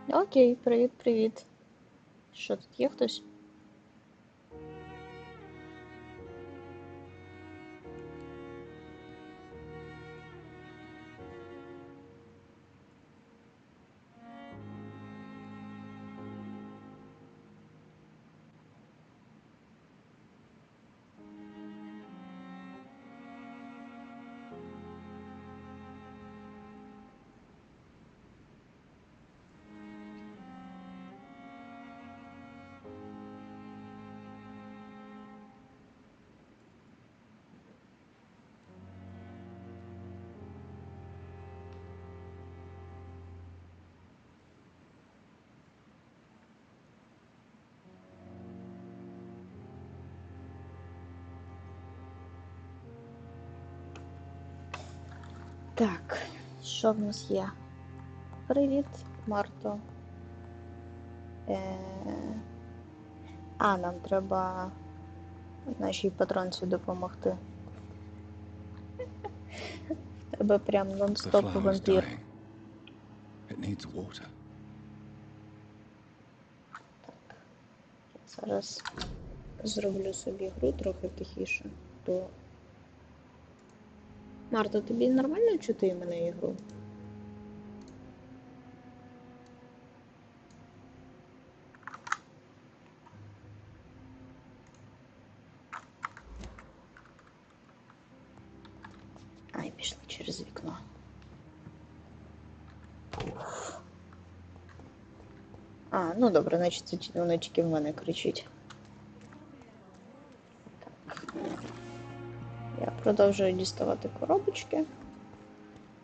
Окей, привіт. Що тут є хтось? Так, що в нас є? Привіт, Марто. Нам треба нашій патронці допомогти. Тебе прям нон-стоп вампір. Так, зараз зроблю собі гру трохи тихіше. То... Марто, тобі нормально чути мене ігру? Ай, пішли через вікно. Ну добре, значить це воно тільки в мене кричить. Так. Я продовжую діставати коробочки,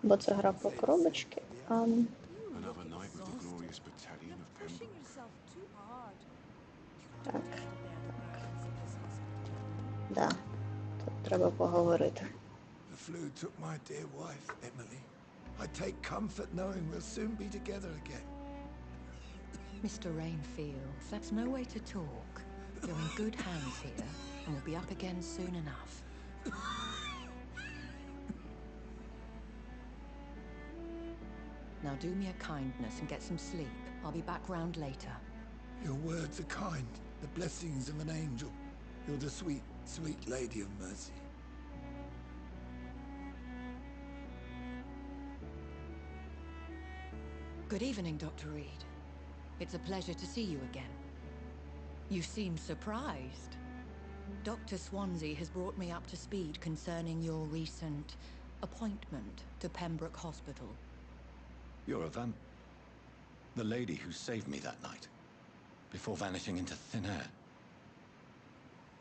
бо це гра по коробочки. Так. Да, тут треба поговорити. The flu took my dear wife, Emily. I take comfort knowing we'll soon be together again. Mr. Rainfield, that's no way to talk. You're in good hands here, and we'll be up again soon enough. Now do me a kindness and get some sleep. I'll be back round later. Your words are kind, the blessings of an angel. You're the sweet, sweet lady of mercy. Good evening, Dr. Reed. It's a pleasure to see you again. You seem surprised. Dr. Swansea has brought me up to speed concerning your recent appointment to Pembroke Hospital. You're a the lady who saved me that night, before vanishing into thin air.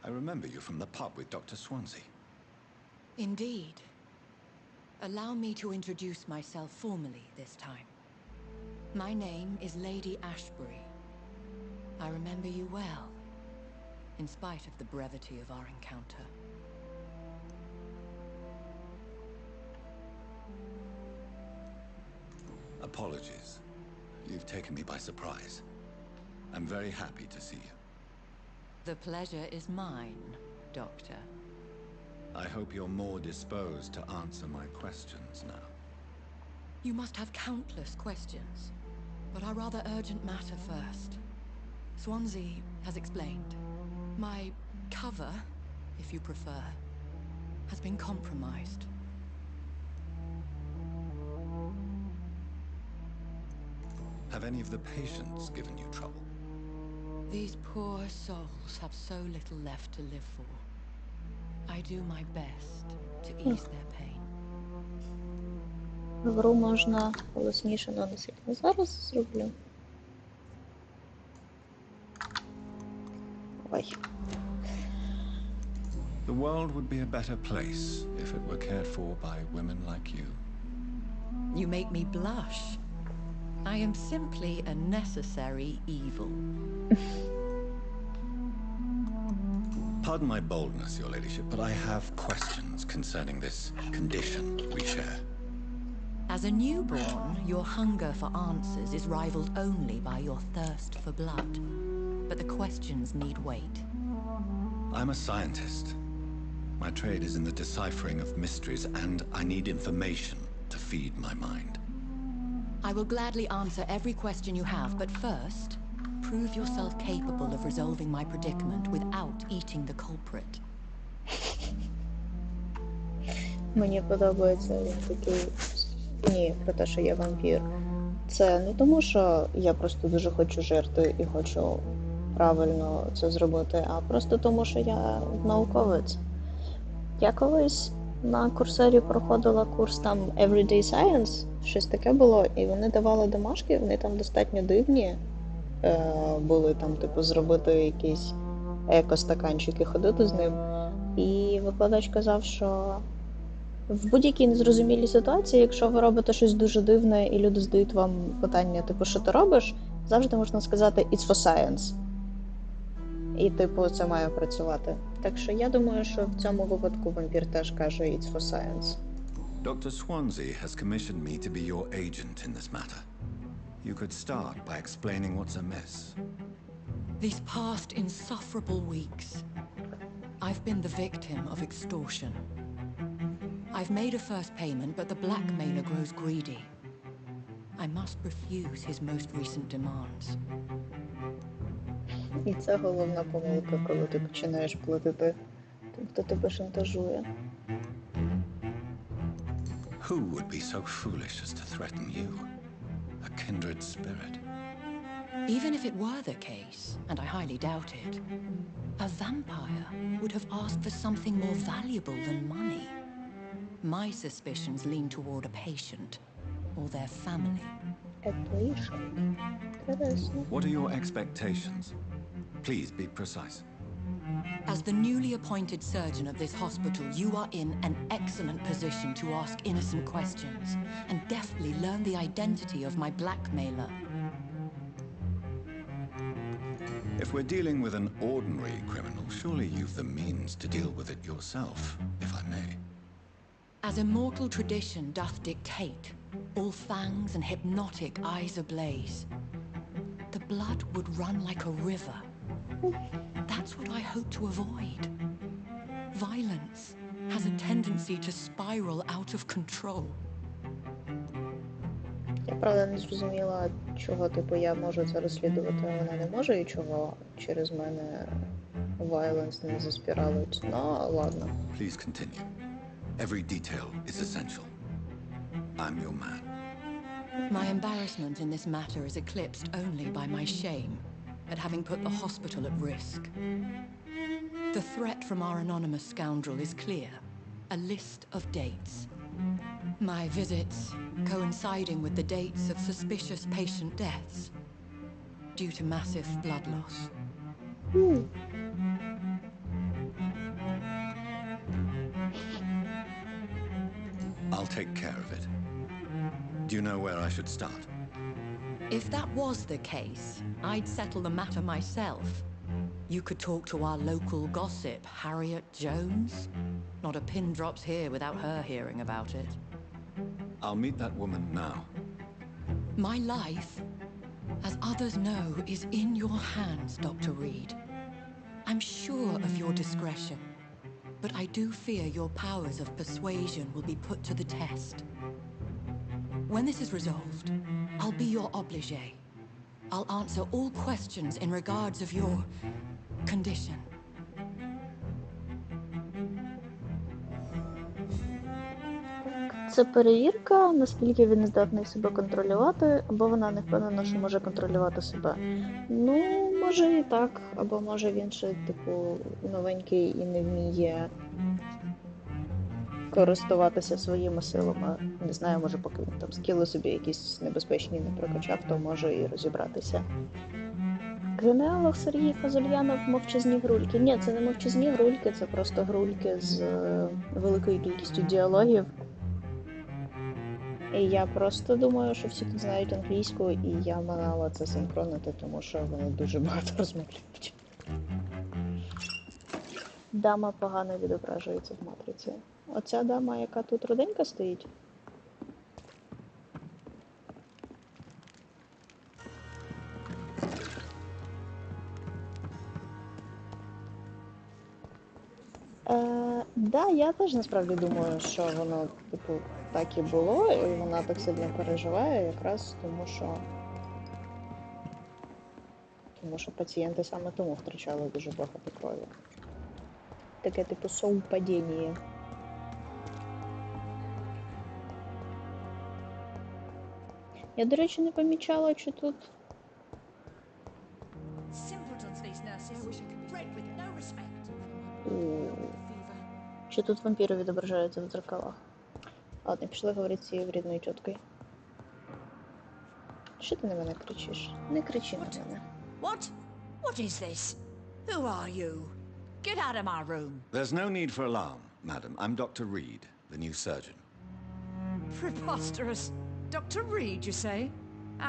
I remember you from the pub with Dr. Swansea. Indeed. Allow me to introduce myself formally this time. My name is Lady Ashbury. I remember you well, in spite of the brevity of our encounter. Apologies. You've taken me by surprise. I'm very happy to see you. The pleasure is mine, Doctor. I hope you're more disposed to answer my questions now. You must have countless questions, but our rather urgent matter first. Swansea has explained. My cover, if you prefer, has been compromised. Have any of the patients given you trouble? These poor souls have so little left to live for. I do my best to ease their pain. Гру можна голосніше наносити. Зараз зроблю. Ой. The world would be a better place if it were cared for by women like you. You make me blush. I am simply a necessary evil. Pardon my boldness, your ladyship, but I have questions concerning this condition we share. As a newborn, your hunger for answers is rivaled only by your thirst for blood. But the questions need wait. I'm a scientist. My trade is in the deciphering of mysteries, and I need information to feed my mind. I will gladly answer every question you have, but first, prove yourself capable of resolving my predicament without eating the culprit. Мені подобається він такий. Ні, про те, що я вампір. Це не тому, що я просто дуже хочу жертви і хочу правильно це зробити, а просто тому, що я науковець. Я колись на курсері проходила курс там Everyday Science, щось таке було, і вони давали домашки, вони там достатньо дивні були, там, типу, зробити якийсь екостаканчик і ходити з ним. І викладач казав, що в будь-якій незрозумілій ситуації, якщо ви робите щось дуже дивне і люди задають вам питання, типу, що ти робиш, завжди можна сказати «It's for science». І, типу, це має працювати. Так що я думаю, що в цьому випадку вампір теж каже «It's for science». Dr. Swansea has commissioned me to be your agent in this matter. You could start by explaining what's amiss. These past insufferable weeks, I've been the victim of extortion. I've made a first payment, but the blackmailer grows greedy. I must refuse his most recent demands. І це головна помилка, коли ти починаєш платити тим, хто тебе шантажує. Who would be so foolish as to threaten you? A kindred spirit. Even if it were the case, and I highly doubt it, a vampire would have asked for something more valuable than money. My suspicions lean toward a patient or their family. A patient? Интересно. What are your expectations? Please be precise. As the newly appointed surgeon of this hospital, you are in an excellent position to ask innocent questions and deftly learn the identity of my blackmailer. If we're dealing with an ordinary criminal, surely you've the means to deal with it yourself, if I may. As immortal tradition doth dictate, all fangs and hypnotic eyes ablaze, the blood would run like a river. That's what I hope to avoid. Violence has a tendency to spiral out of control. Я, правда, не зрозуміла, чого, типу, я можу це розслідувати, а вона не може, і чого через мене violence не заспіралить. Ну, ладно. Please continue. Every detail is essential. I'm your man. My embarrassment in this matter is eclipsed only by my shame at having put the hospital at risk. The threat from our anonymous scoundrel is clear. A list of dates. My visits coinciding with the dates of suspicious patient deaths due to massive blood loss. I'll take care of it. Do you know where I should start? If that was the case, I'd settle the matter myself. You could talk to our local gossip, Harriet Jones. Not a pin drops here without her hearing about it. I'll meet that woman now. My life, as others know, is in your hands, Dr. Reed. I'm sure of your discretion, but I do fear your powers of persuasion will be put to the test. When this is resolved, I'll be your obligé. I'll answer all questions in regards of your condition. Це перевірка, наскільки він здатний себе контролювати, або вона не впевнена, що може контролювати себе. Ну, може і так, або може він ще, типу, новенький і не вміє користуватися своїми силами. Не знаю, може, поки він там скіли собі якісь небезпечні не прокачав, то може і розібратися. Генеалог Сергій Фазульянов «Мовчазні грульки». Ні, це не мовчазні грульки, це просто грульки з великою кількістю діалогів. І я просто думаю, що всі тут знають англійську, і я манала це синхронити, тому що вони дуже багато розмовляють. Дама погано відображується в матриці. Оця дама, яка тут руденька стоїть? Да, я теж насправді думаю, що воно, типу, так і було, і вона так сильно переживає, якраз тому що пацієнти саме тому втрачали дуже багато крові. Таке типу совпадіння. Я, до речі, не помічала, чи тут... Чи тут вампіри відображаються в дзеркалах? Ладно, пішли говорити з цією врідною тіткою. Що ти на мене кричиш? Не кричи на мене. What? What is this? Who are you? Get out of my room. There's no need for alarm, madam. I'm Dr. Reed, the new surgeon. Preposterous. Dr. Reed, you say?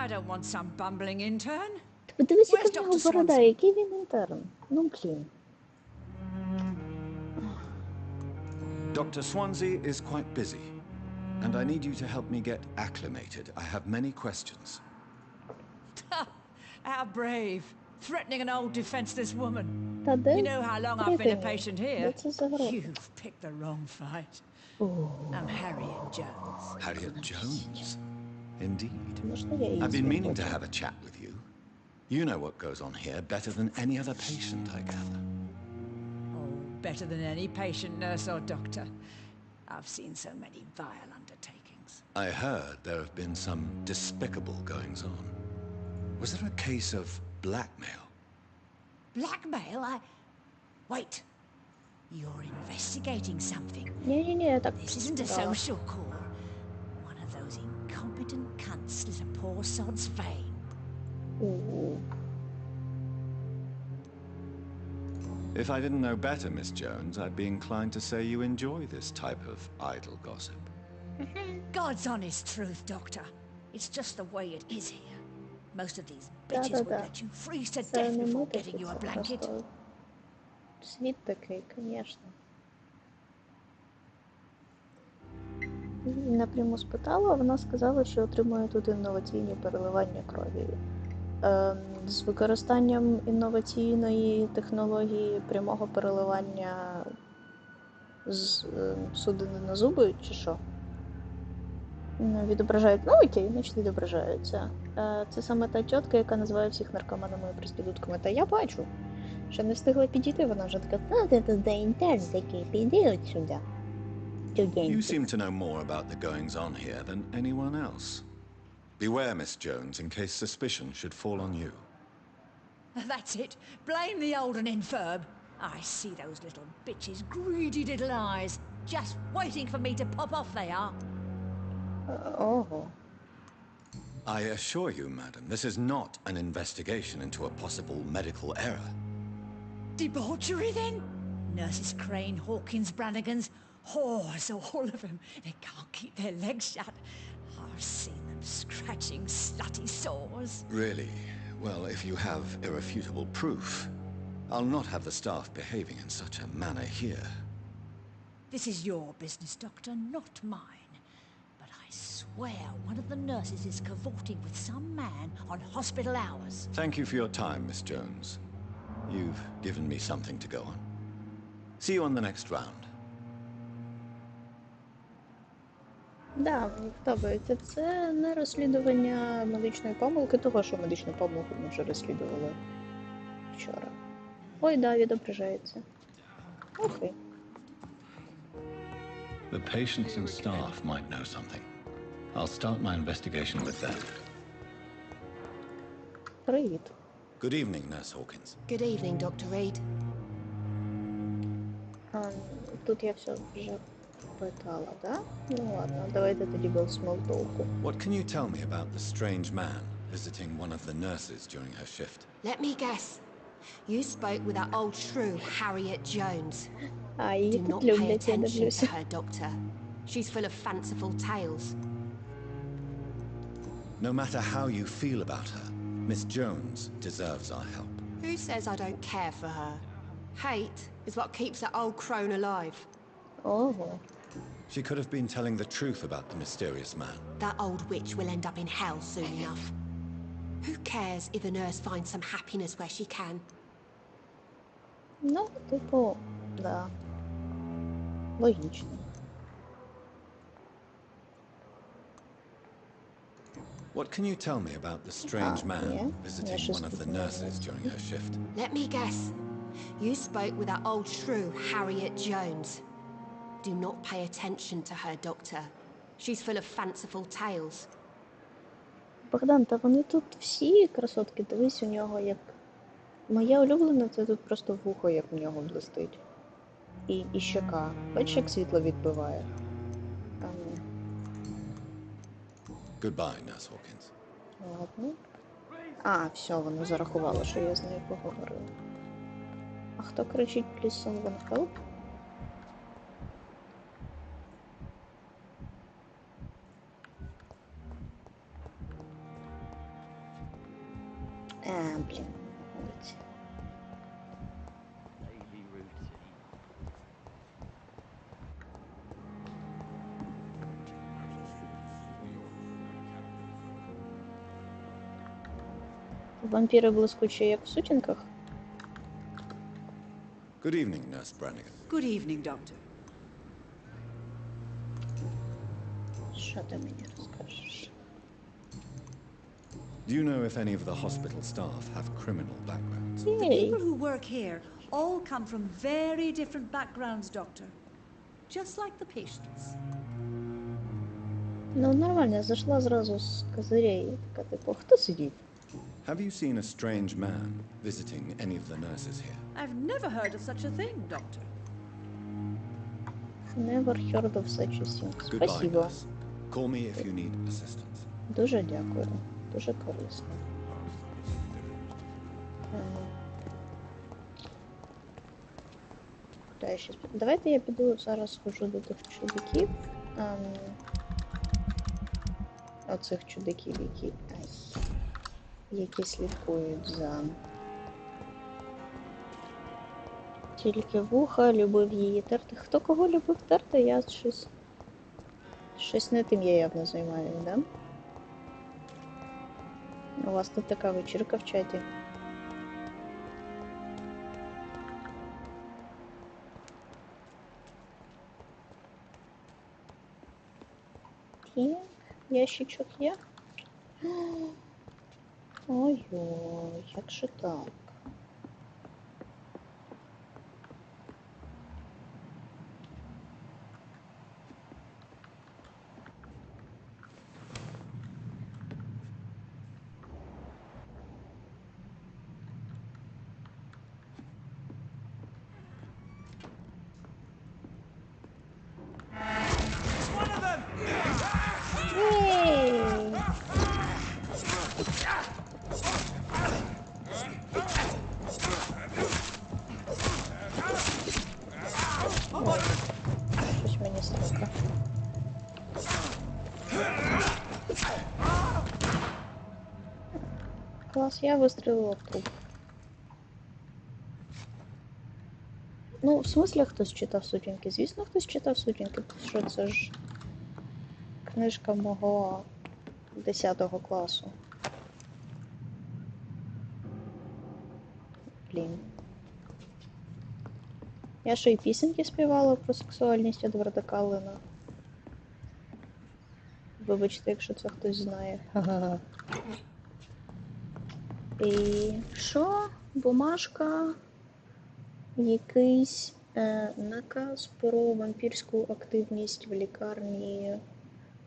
I don't want some bumbling intern. Ти подивись, Where's яка в нього Dr. борода, Swanson? який він інтерн. Ну, блін. Dr. Swansea is quite busy, and I need you to help me get acclimated. I have many questions. How brave. Threatening an old defenseless woman. Та де? You know how long I've been a Припини. patient Де here? це за гроші? You've picked the wrong fight. О, I'm Harriet Jones. Harriet Jones? Indeed. можна я її I've been meaning to зроблю? have a chat with you. You know what goes on here better than any other patient, I gather. Oh, better than any patient, nurse or doctor. I've seen so many vile undertakings. I heard there have been some despicable goings-on. Was there a case of blackmail? Blackmail? Wait. You're investigating something. Ні-ні-ні, я так... This isn't a Да. social call. One of those incompetent cunts slit a poor sod's vein. У. If I didn't know better, Miss Jones, I'd be inclined to say you enjoy this type of idle gossip. God's honest truth, Doctor. It's just the way it is here. Most of these bitches would Да-да-да. let you freeze to Це death не before мити, getting you a це blanket. просто... Світ такий, звісно. Напряму спитала, вона сказала, що отримує тут інноваційні переливання крові. З використанням інноваційної технології прямого переливання з судини на зуби, чи що? Відображають. Ну окей, значить відображаються. Це саме та тітка, яка називає всіх наркоманами і проститутками. Та я бачу. Ще не встигла підійти, вона вже така, ти тут за інтерн такий, піди от сюди. You seem to know more about the goings-on here than anyone else. Beware, Miss Jones, in case suspicion should fall on you. That's it. Blame the old and infirm. I see those little bitches' greedy little eyes. Just waiting for me to pop off they are. Ого. I assure you, madam, this is not an investigation into a possible medical error. Debauchery, then? Nurses Crane, Hawkins, Brannigans, whores, all of them. They can't keep their legs shut. I've seen them scratching slutty sores. Really? Well, if you have irrefutable proof, I'll not have the staff behaving in such a manner here. This is your business, Doctor, not mine. But I swear one of the nurses is cavorting with some man on hospital hours. Thank you for your time, Miss Jones. You've given me something to go on. See you on the next round. Да, мені подобається. Це не розслідування медичної помилки, того, що медичну помилку ми вже розслідували вчора. Ой, да, відображається. Окей. The patients and staff might know something. I'll start my investigation with them. Привіт. Good evening, Nurse Hawkins. Good evening, Dr. Reed. Тут я все вже питала, да? Ну ладно, давайте тоді без смолтолку. What can you tell me about the strange man visiting one of the nurses during her shift? Let me guess. You spoke with that old shrew, Harriet Jones. А, її Do тут not pay люблять, я attention to дивлюся. her, Doctor. She's full of fanciful tales. No matter how you feel about her, Miss Jones deserves our help. Who says I don't care for her? Hate is what keeps that old crone alive. Ого. She could have been telling the truth about the mysterious man. That old witch will end up in hell soon enough. Who cares if a nurse finds some happiness where she can? Ну, типу, да. Логічно. What can you tell me about the strange man yeah. visiting Yeah, one of the nurses during her shift? Let me guess. You spoke with that old shrew, Harriet Jones. Do not pay attention to her, Doctor. She's full of fanciful tales. Богдан, та вони тут всі красотки, дивись, у нього як... Моя улюблена, це тут просто вухо, як у нього блистить. І щока. Бачиш, як світло відбиває? Goodbye, Nurse Hawkins. Ладно. А, все, воно зарахувало, що я з нею поговорила. А хто кричить «Please someone help»? Блін, вулиці. Вампіри блискучі, як в сутінках? Good evening, Nurse Brannigan. Good evening, Doctor. Що ти мені розкажеш? Do you know if any of the hospital staff have criminal backgrounds? The Єй! people who work here all come from very different backgrounds, Doctor. Just like the patients. Ну, нормально, я зайшла зразу з козирей. Така, типу, хто сидів? Have you seen a strange man visiting any of the nurses here? I've never heard of such a thing, Doctor. Never heard of such a thing. Goodbye, Спасибо. nurse. Call me if you need assistance. Дуже дякую. Дуже корисно. Давайте я піду зараз схожу до тих чудиків. Оцих чудиків, які слідкують за... Тільки вуха любив її терти. Хто кого любив терти, я щось не тим я явно займаю, да? У вас тут така вечірка в чаті. Так, ящичок є? Ой-ой, як же так? Ей! Щось мені страшно. Клас, я вистрілила в труп. Ну, в смислі хтось читав сутінки? Звісно, хтось читав сутінки, тому що це ж книжка мого 10 класу. Блін. Я ще й пісеньки співала про сексуальність Едварда Каллена. Вибачте, якщо це хтось знає. Ха-ха-ха. І що? Бумажка. Якийсь наказ про вампірську активність в лікарні.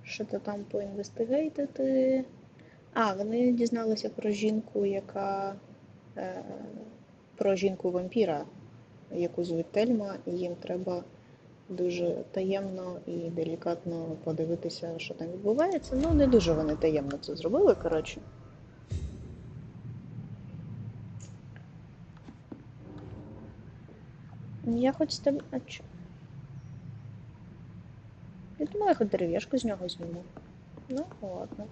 Що-то там поінвестигейтити. А, вони дізналися про жінку, яка... про жінку-вампіра, яку звуть Тельма, і їм треба дуже таємно і делікатно подивитися, що там відбувається. Ну, не дуже вони таємно це зробили, коротше. Я хоч з тебе... А чо? Я думала, я хоч дерев'яшку з нього зніму. Ну, ладно.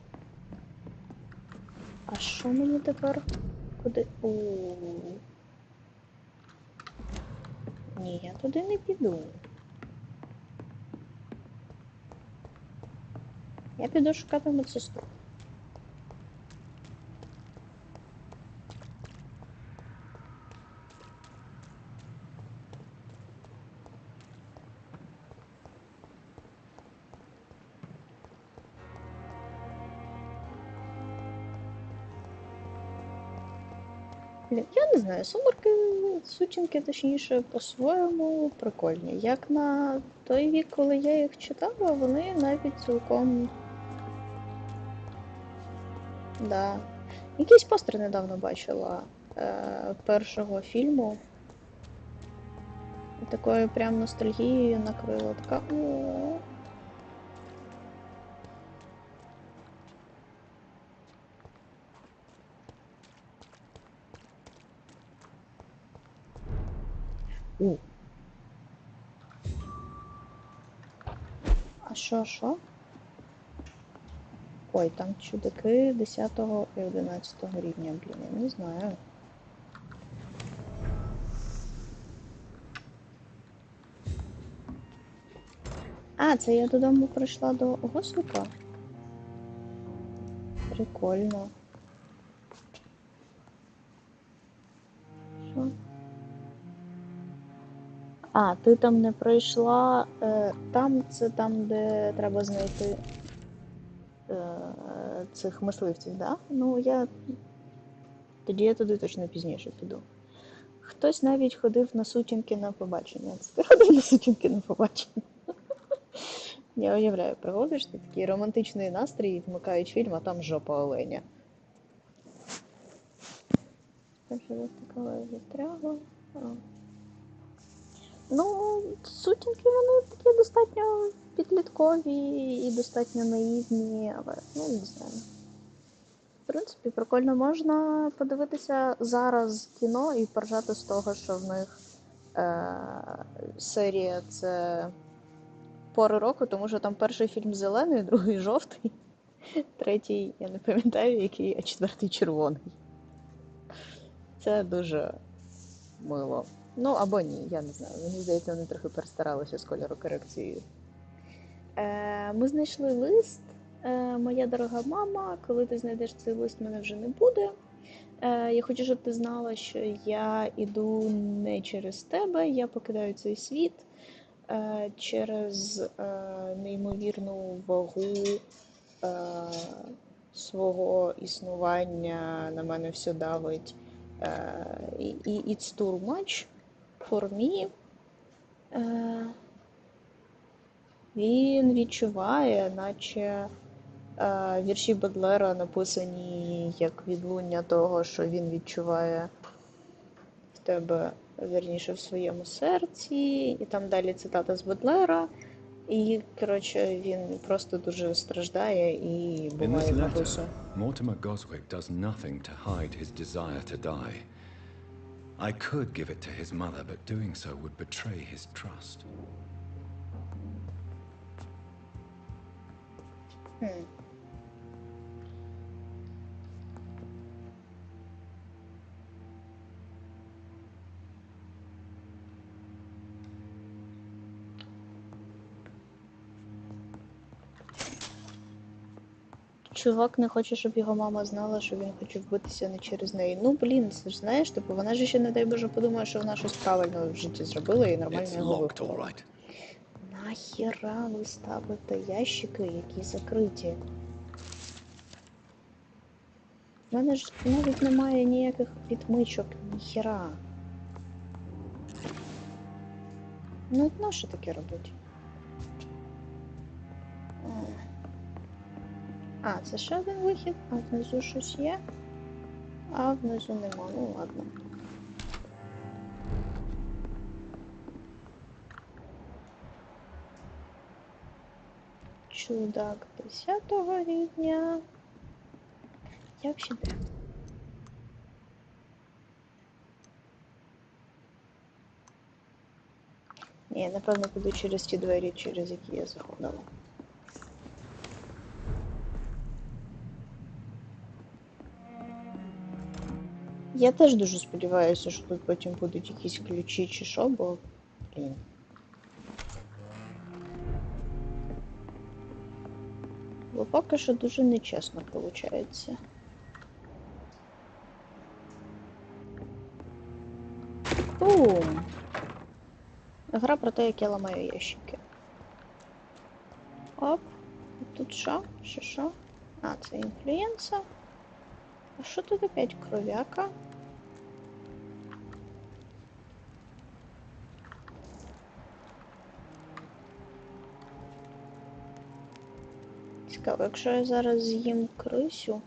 А що мені тепер? Куди? Ні, я туди не піду. Я піду шукати медсестру. Блін, я не знаю, сумерки, сутінки, точніше, по-своєму прикольні. Як на той вік, коли я їх читала, вони навіть цілком. Да. Якийсь постер недавно бачила першого фільму. І такою прям ностальгією накрила. Така. О. А що? Ой, там чудаки 10 і 11 рівня, блін, я не знаю. А, це я додому прийшла до Гослика? Прикольно. Що? А, ти там не пройшла. Там це там, де треба знайти цих мисливців, да? Ну, тоді я туди точно пізніше піду. Хтось навіть ходив на сутінки на побачення. Це ти ходив на сутінки на побачення? Я уявляю, приходиш, ти такий романтичний настрій, вмикають фільм, а там жопа оленя. Там що такого застрягло. Ну, сутінки, вони такі достатньо підліткові і достатньо наївні, але, ну, не знаю. В принципі, прикольно можна подивитися зараз кіно і поржати з того, що в них серія це пори року, тому що там перший фільм зелений, другий жовтий, третій, я не пам'ятаю який, а четвертий червоний. Це дуже мило. Ну, або ні, я не знаю. Мені здається, вони трохи перестаралися з кольорокорекцією. Ми знайшли лист. Моя дорога мама, коли ти знайдеш цей лист, мене вже не буде. Я хочу, щоб ти знала, що я іду не через тебе, я покидаю цей світ через неймовірну вагу свого існування, на мене все давить. It's too much for me. Він відчуває, наче вірші Бодлера написані як відлуння того, що він відчуває в тебе, вірніше, в своєму серці. І там далі цитата з Бодлера. І, коротше, він просто дуже страждає і буває матусом. Mortimer Goswick does nothing to hide his desire to die. I could give it to his mother, but doing so would betray his trust. Чувак не хоче, щоб його мама знала, що він хоче вбитися не через неї. Ну, блін, це ж знаєш, типу, вона ж ще, не дай Боже, подумає, що вона щось правильно в житті зробила і нормально його виховала. Нахіра ви ставите ящики, які закриті? У мене ж навіть немає ніяких відмичок, ніхіра. Ну, на що таке робить? А, це ще один вихід, а внизу щось є, а внизу нема, ну ладно. Чудак 10-го рівня. Я взагалі де? Ні, напевно, піду через ті двері, через які я заходила. Я теж дуже сподіваюся, що тут потім будуть якісь ключі чи що, бо, блін. Бо поки що дуже нечесно виходить. Бум! Гра про те, як я ламаю ящики. Оп. Тут що? Що? А, це інфлюенса. А що тут опять кров'яка? Цікаво, якщо я зараз з'їм крисю,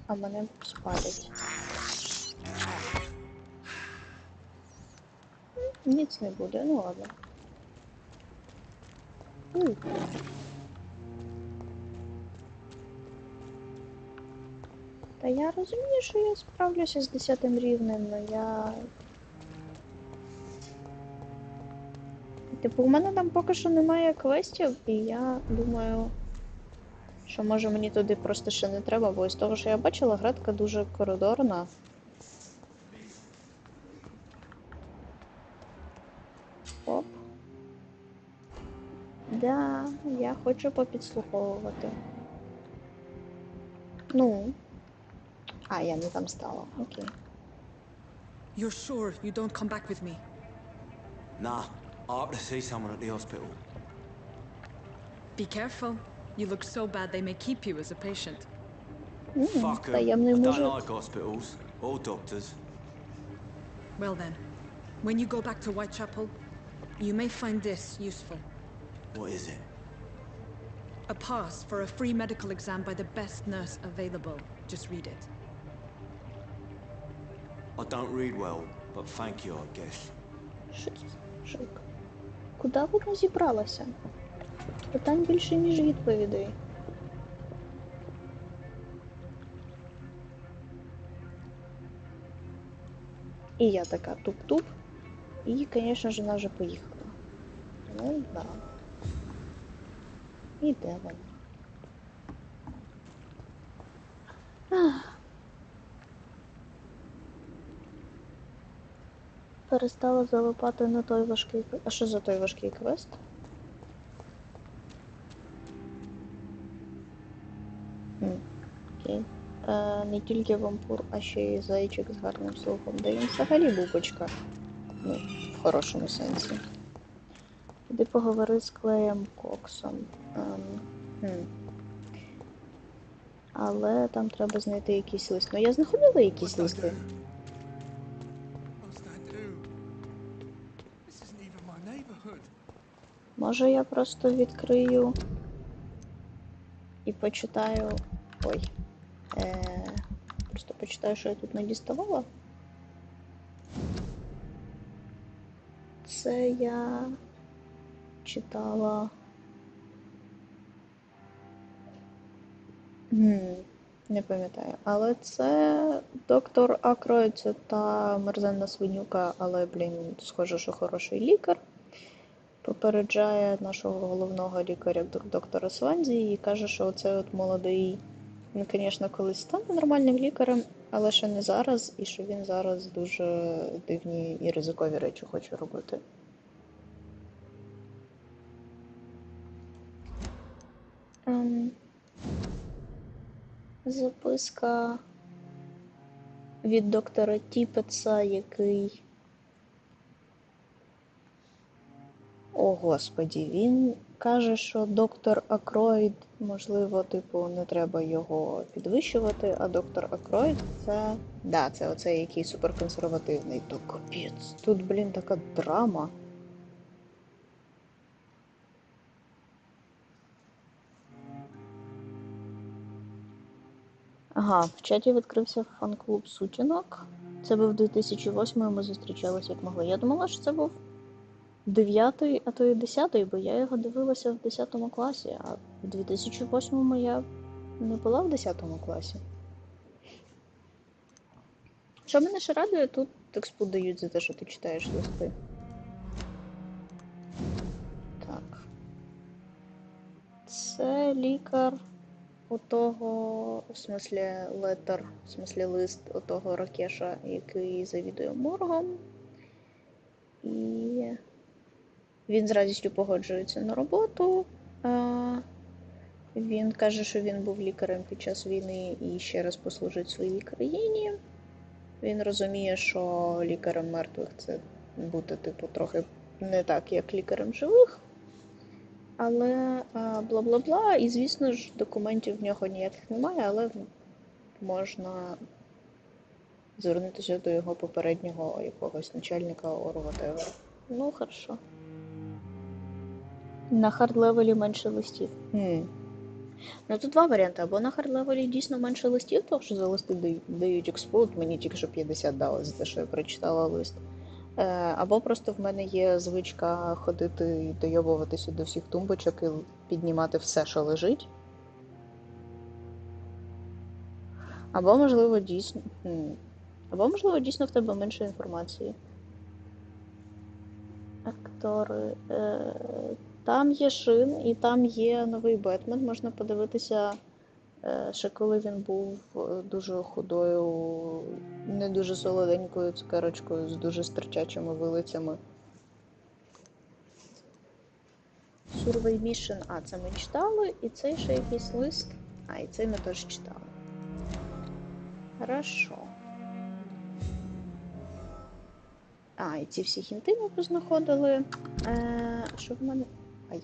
а мене спалять. Ніц не буде, ну ладно. Та я розумію, що я справлюся з 10-м рівнем, але я... Типу, у мене там поки що немає квестів, і я думаю, що може мені туди просто ще не треба, бо з того, що я бачила, гра така дуже коридорна. Оп. Да, я хочу попідслуховувати. Ну. А, я не там стала. Окей. You're sure you don't come back with me? Nah, I ought to see someone at the hospital. Be careful. You look so bad they may keep you as a patient. Fuck 'em. таємний I don't мужик. like hospitals or doctors. Well then, when you go back to Whitechapel, you may find this useful. What is it? A pass for a free medical exam by the best nurse available. Just read it. I don't read well, but thank you, I guess. Що це за мужик? Куди вона зібралася? Питань більше, ніж відповідей. І я така туп-туп. І, звісно ж, вона вже поїхала. Ну, да. І де вона? Перестала залипати на той важкий квест. А що за той важкий квест? Окей. Не тільки вампур, а ще й зайчик з гарним слухом. Да він взагалі бубочка. Ну, в хорошому сенсі. Іди поговори з Клеєм Коксом. Але там треба знайти якийсь лист. Ну я знаходила якісь What'd I листи. do? What'd I do? This isn't even my neighborhood. Може я просто відкрию і почитаю. Ой. Просто почитаю, що я тут не діставала. Це я читала. Не пам'ятаю. Але це доктор Акрой, це та мерзенна свинюка, але, блін, схоже, що хороший лікар. Попереджає нашого головного лікаря, доктора Сванзі, і каже, що оцей от молодий, він, звісно, колись стане нормальним лікарем, але ще не зараз, і що він зараз дуже дивні і ризикові речі хоче робити. Записка від доктора Тіпетса, який... О, Господі, він каже, що доктор Акроїд, можливо, типу, не треба його підвищувати, а доктор Акроїд це... Да, це оцей, який суперконсервативний. То капець, тут, блін, така драма. Ага, в чаті відкрився фан-клуб сутінок. Це був 2008-й, ми зустрічалися як могли. Я думала, що це був 9-й, а то і 10-й, бо я його дивилася в 10 класі, а в 2008-му я не була в 10 класі. Що мене ще радує, тут експу дають за те, що ти читаєш листи. Так. Це лікар отого, в смислі летер, в смислі лист отого Ракеша, який завідує моргом. І він з радістю погоджується на роботу. Він каже, що він був лікарем під час війни і ще раз послужить своїй країні. Він розуміє, що лікарем мертвих це бути, типу, трохи не так, як лікарем живих. Але бла-бла-бла, і, звісно ж, документів в нього ніяких немає, але можна звернутися до його попереднього якогось начальника or whatever. Ну, хорошо. На хард-левелі менше листів. Ну тут два варіанти. Або на хард-левелі дійсно менше листів, тому що за листи дають експлод, мені тільки що 50 дали за те, що я прочитала лист. Або просто в мене є звичка ходити і дойобуватися до всіх тумбочок і піднімати все, що лежить. Або, можливо, дійсно. Або, можливо, дійсно в тебе менше інформації. Актори. Там є Шин і там є новий Бетмен. Можна подивитися, ще коли він був дуже худою, не дуже солоденькою цукерочкою з дуже стерчачими вилицями. Survey Mission. А, це ми читали, і цей ще якийсь лист. А, і цей ми теж читали. Хорошо. А, і ці всі хінти ми познаходили. Що в мене? Ай.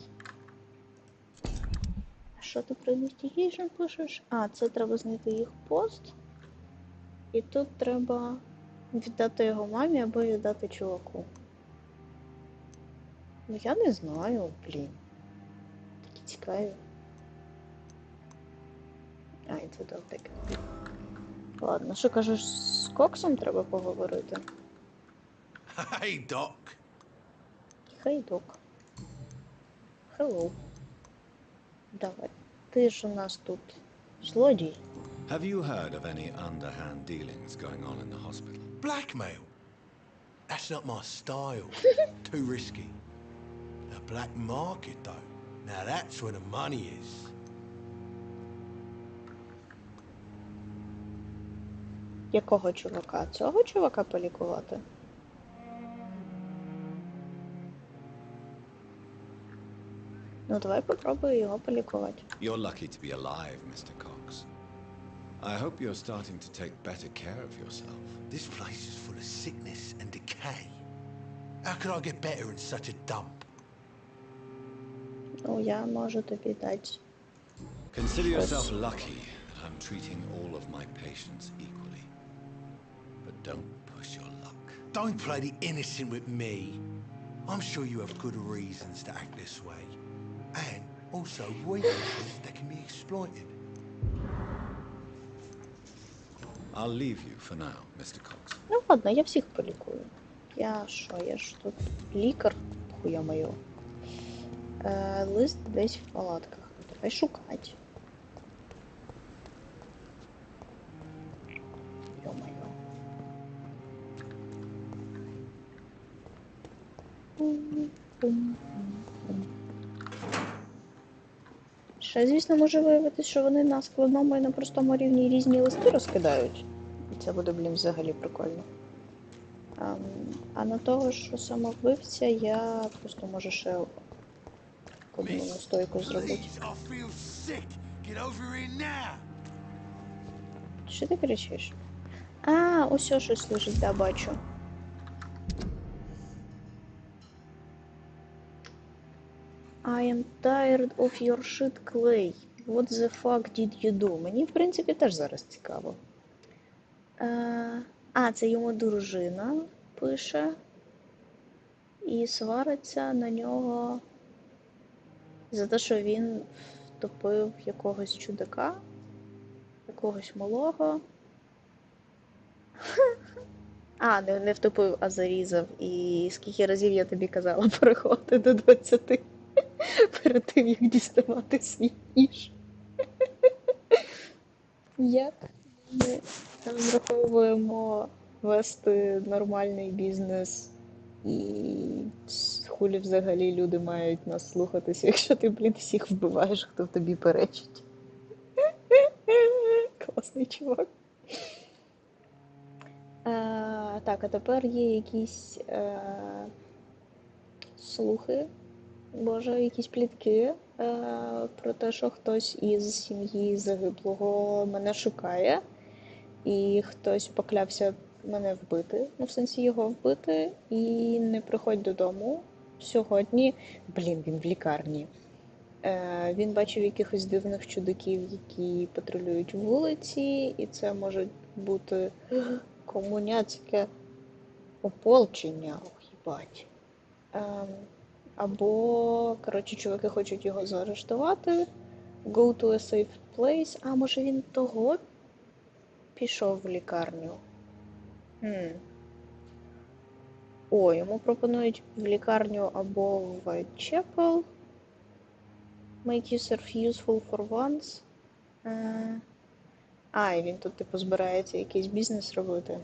Що ти про investigation пишеш? А, це треба знайти їх пост. І тут треба віддати його мамі або віддати чуваку. Ну я не знаю, блін. Такі цікаві. А, і це добре. Ладно, що кажеш, з Коксом треба поговорити? Hey, Doc. Хей, док. Hello. Давай. Ти ж у нас тут злодій. Have you heard of any underhand dealings going on in the hospital? Blackmail? That's not my style. Too risky. The black market, though. Now that's where the money is. Якого чувака? Цього чувака полікувати? Ну, давай попробую його полікувати. You're lucky to be alive, Mr. Cox. I hope you're starting to take better care of yourself. This place is full of sickness and decay. How could I get better in such a dump? Ну, я можу тобі дати. Consider yourself lucky that I'm treating all of my patients equally. But don't push your luck. Don't play the innocent with me. I'm sure you have good reasons to act this way. And also weaknesses that can be exploited. I'll leave you for now, Mr. Cox. Ну, ладно, я всіх полікую. Я ж тут лікар, хуя моє. Лист десь в палатках. Давай шукати. Ё-моё. Ще, звісно, може виявитися, що вони на складному і на простому рівні різні листи розкидають. І це буде, блін, взагалі прикольно. А на того, що самовбивця, я просто можу ще одну настойку зробити. Що ти кричиш? А, ось щось лежить, да, бачу. I am tired of your shit, Clay. What the fuck did you do? Мені, в принципі, теж зараз цікаво. Це йому дружина пише. І свариться на нього за те, що він втопив якогось чудака, якогось малого. Не втопив, а зарізав. І скільки разів я тобі казала переходити до 20 перед тим, як діставати свій ніж. Як ми розраховуємо вести нормальний бізнес і хулі взагалі люди мають нас слухатися, якщо ти, блін, всіх вбиваєш, хто в тобі перечить. Класний чувак. Так, а тепер є якісь слухи, боже, якісь плітки про те, що хтось із сім'ї загиблого мене шукає, і хтось поклявся мене вбити, в сенсі його вбити, і не приходь додому сьогодні. Блін, він в лікарні. Він бачив якихось дивних чудаків, які патрулюють вулиці, і це може бути комуняцьке ополчення, їбать. Або, коротше, чуваки хочуть його заарештувати, Go to a safe place. А, може він того пішов в лікарню? О, йому пропонують в лікарню або в Whitechapel. Make yourself useful for once. І він тут, типу, збирається якийсь бізнес робити.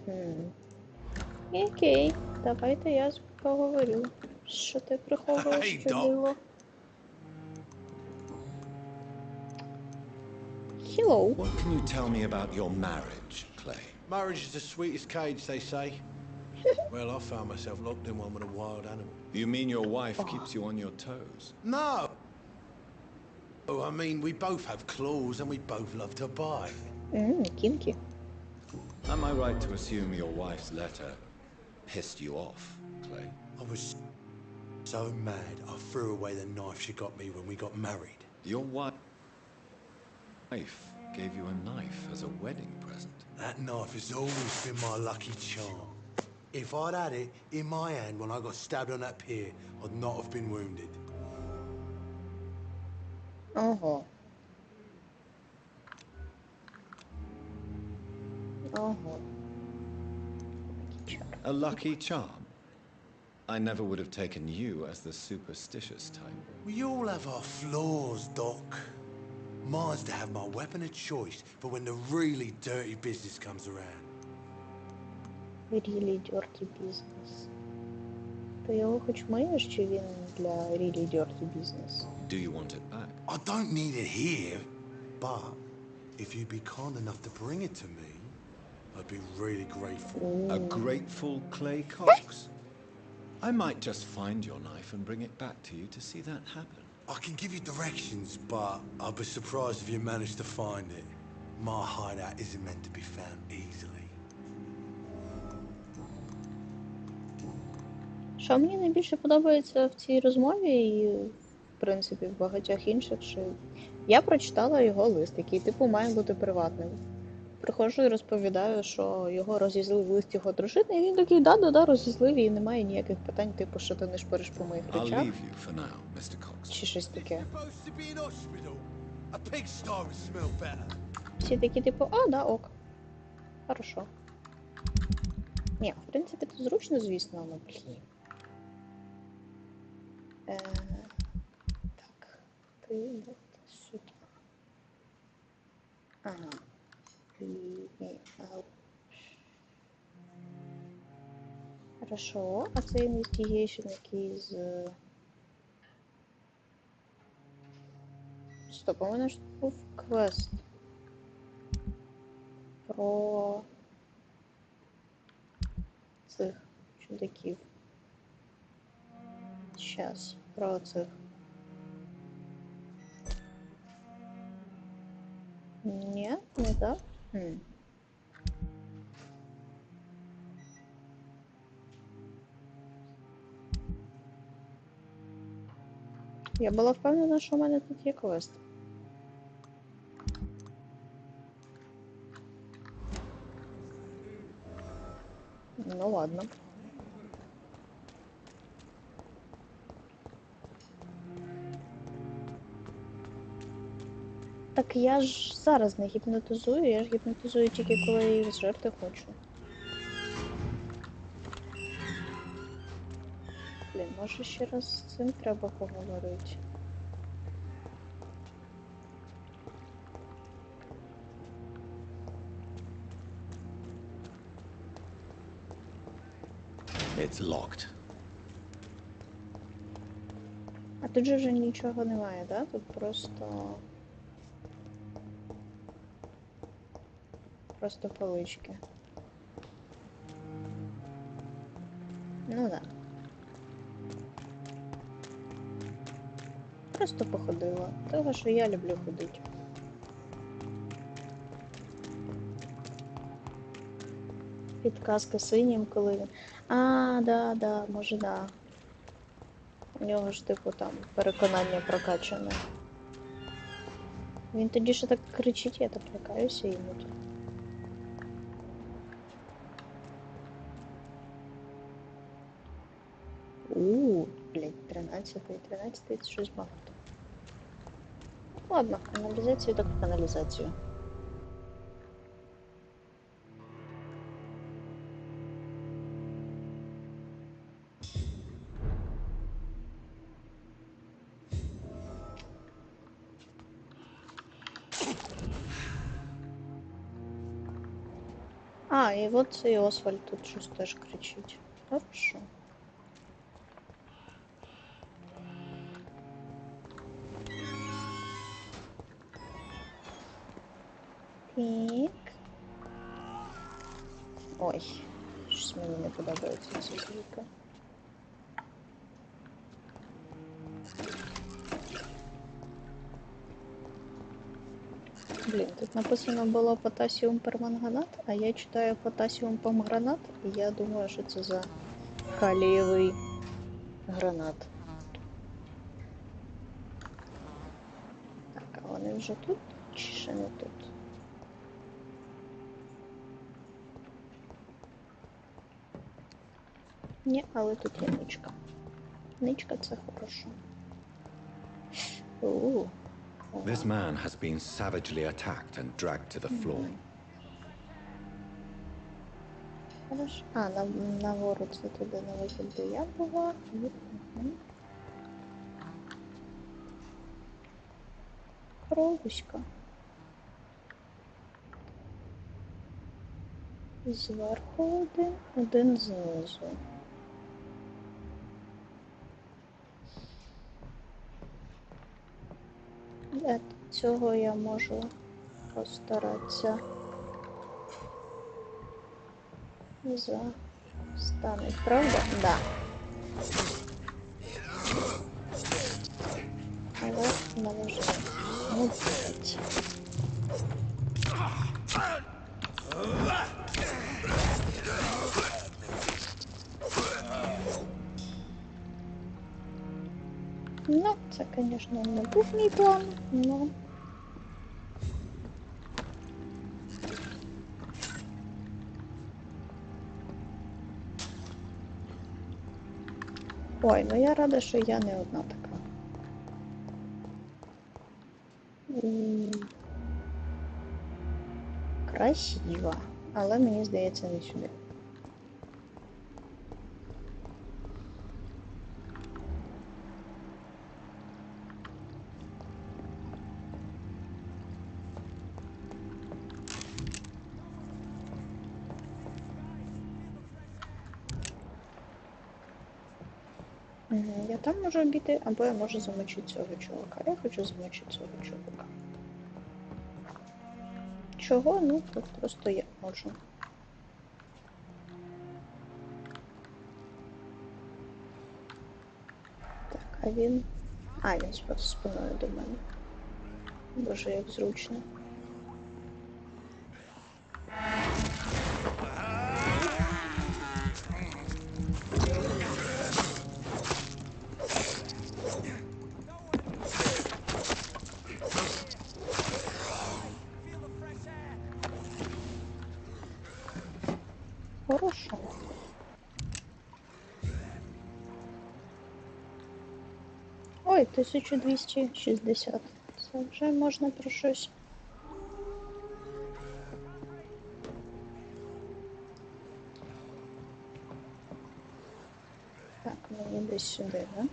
Окей, давайте я поговорю. Що ти приховуєш, Hey, що Doc. було? Hello. What can you tell me about your marriage, Clay? Marriage is the sweetest cage, they say. Well, I found myself locked in one with a wild animal. You mean your wife keeps you on your toes? No! Oh, I mean, we both have claws and we both love to bite. Кінкі. Am I right to assume your wife's letter pissed you off, Clay? I was so mad, I threw away the knife she got me when we got married. Your wife gave you a knife as a wedding present. That knife has always been my lucky charm. If I'd had it in my hand when I got stabbed on that pier, I'd not have been wounded. Ого. Ого. A lucky charm? I never would have taken you as the superstitious type. We all have our flaws, Doc. Mine's to have my weapon of choice for when the really dirty business comes around. Really dirty business. Ти його хоч миєш, чи він для really dirty business? Do you want it back? I don't need it here, but if you'd be kind enough to bring it to me, I'd be really grateful. A grateful Clay Cox? I might just find your knife and bring it back to you to see that happen. I can give you directions, but I'd be surprised if you managed to find it. My hideout isn't meant to be found easily. Що мені найбільше подобається в цій розмові і, в принципі, в багатьох інших, що я прочитала його лист, який, типу, має бути приватним. Приходжу і розповідаю, що його розізлив лист його дружини, і він такий, да, розізлив, і немає ніяких питань, типу, що ти не шпориш по моїх I'll речах, leave you for now, Mr. Cox. чи щось таке. Supposed to be in hospital. A pigsty would smell better. Всі такі, типу, да, ок. Хорошо. Ні, в принципі, це зручно, звісно, але, блін. Так, ти от сюди. Ага. Хорошо, а це інвестигейшн який з... Стоп, у мене ж був квест. Про... цих чудаків. Щас, про цих. Ні, не так. Я була впевнена, що у мене тут є квест. Ну ладно. Так я ж зараз не гіпнотизую, я ж гіпнотизую тільки коли їх зжерти хочу. Блін, може ще раз з цим треба поговорити. It's locked. А тут же вже нічого немає, да? Тут просто полички. Ну да. Просто походила. Того, що я люблю ходити. Підказка синім, коли він... да, може да. У нього ж типу там переконання прокачане. Він тоді ще так кричить, я так лякаюся йому тут. Блядь, 13-й, це щось багато. Ладно, каналізацію так в каналізацію. А, і от цей Освальд тут щось теж кричить. Хорошо. Так. Ой, щось мені не подобається ця звука. Блін, тут написано було потасіум перманганат, а я читаю потасіум помгранат, і я думаю, що це за калієвий гранат. Так, а вони вже тут чи ще не тут? Ні, але тут є ничка. Ничка це хорошо. This man has been savagely attacked and dragged to the floor. Хорошо. А, нагору це туди на вихід, де я була. Кровуська. Зверху один знизу. Для цього я можу постаратися застануть, правда? Да. Але мене вже не б'ють. Ну, це, звісно, не був мій план, но... Ой, ну я рада, що я не одна така. Красиво, але мені здається не сюди. Я там можу обійти, або я можу замочити цього чувака. Я хочу замочити цього чувака. Чого? Ну, тут просто я можу. Так, а він... А, він спиною до мене. Боже, як зручно. Хорошо. Ой, 1260. Це вже можна про щось. Так, мені десь сюди, да?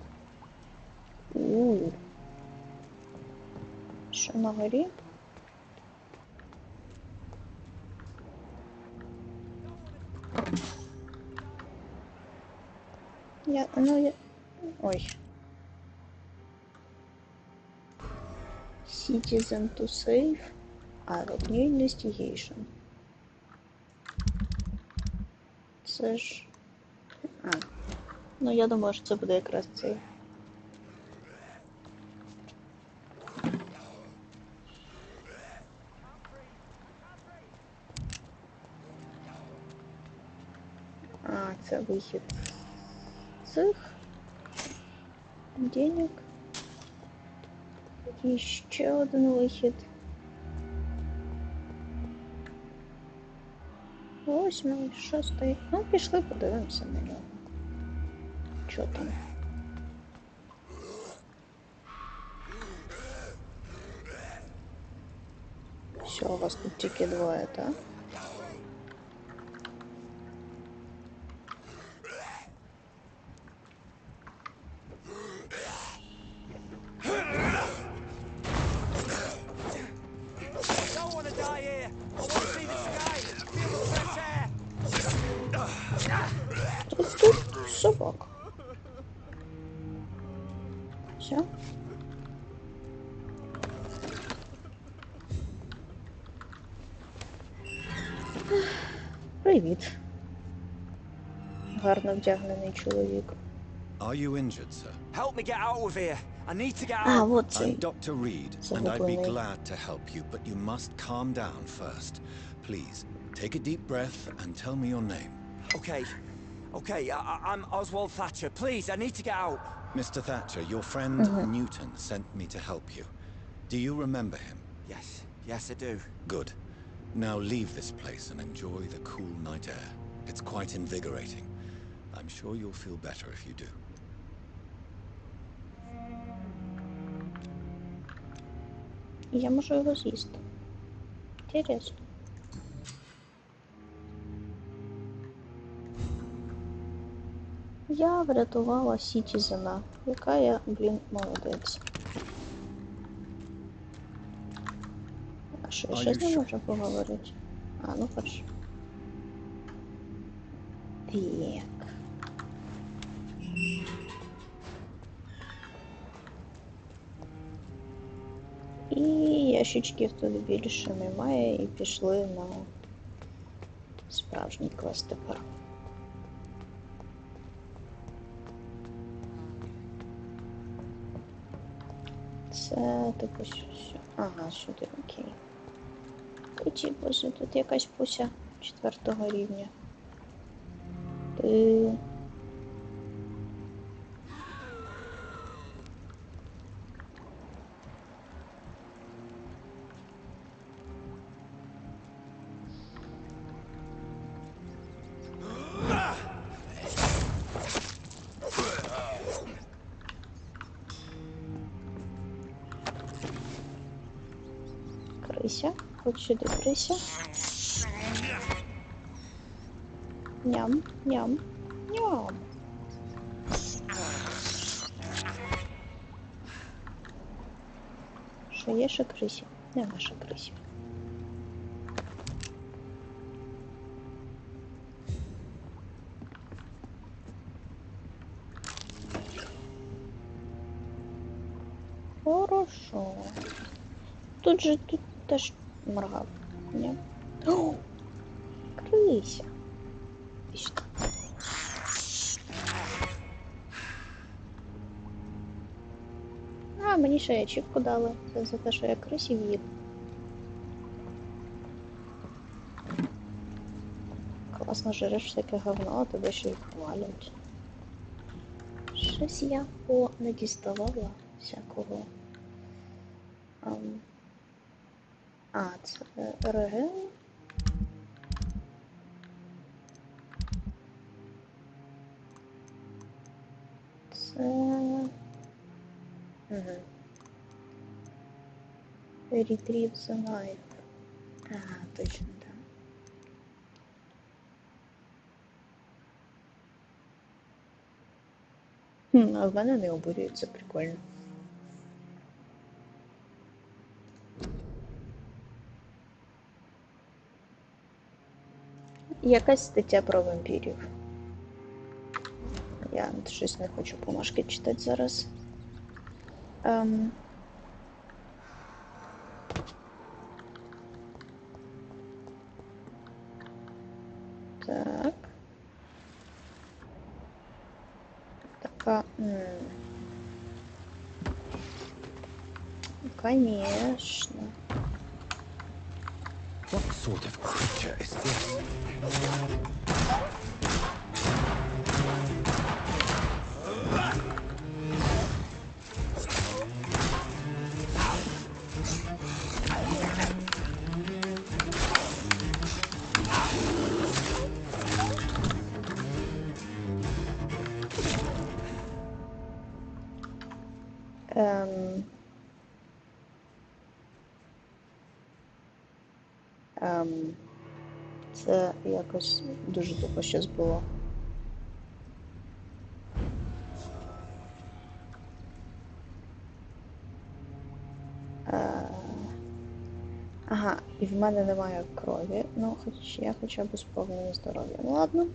Що на горі? Ой. Citizen to save. New investigation. Це ж... Ну, я думаю, що це буде якраз цей. А, це вихід цих денег. І ще один вихід. 8, 6. Ну, пішли, подивимося на нього. Що там? Все, у вас тут тільки двоє, так? Don't want to die here. I want to see the sky, feel the fresh air. Тут собак. Все. Привіт. Гарно вдягнений чоловік. Are you injured, sir? Help me get out of here. I need to get А, out. вот I'm цей. Dr. Reed, and I'd be Загублений. glad to help you, but you must calm down first. Please, take a deep breath and tell me your name. Okay. Okay, I'm Oswald Thatcher. Please, I need to get out. Mr. Thatcher, your friend Newton sent me to help you. Do you remember him? Yes. Yes, I do. Good. Now leave this place and enjoy the cool night air. It's quite invigorating. I'm sure you'll feel better if you do. Я можу його з'їсти. Інтересно. Я врятувала Сітізена. Яка я, блін, молодець. А що, я ще з ним можу поговорити? А, ну хорошо. Так. І ящичків тут більше немає, і пішли на справжній квест тепер. Це типу що? Ага, сюди, окей. Ті, боже, тут якась пуся 4-го рівня. Ти... Крися, от сюди крися. Ням, ням, ням. Що є ще крисі? Нема ще крисі. Хорошо. Тут же тут теж моргав. Ні? О! Крися. Іще. А, мені ще ячівку дали. Це за те, що я крисів їв. Класно жреш всяке говно, а тебе ще й хвалять. Щось я не діставала всякого. А, це реген. Це... Угу. Retrieve the knife. Ага, точно, так. А в мене не обурюється, прикольно. Якась стаття про вампірів. Я щось не хочу бумажки читати зараз. Так. Така... Конечно. What sort of creature is this? Це якось дуже тупо щось було. Ага, і в мене немає крові, ну хоч я хоча б з повним здоров'ям. Ну ладно.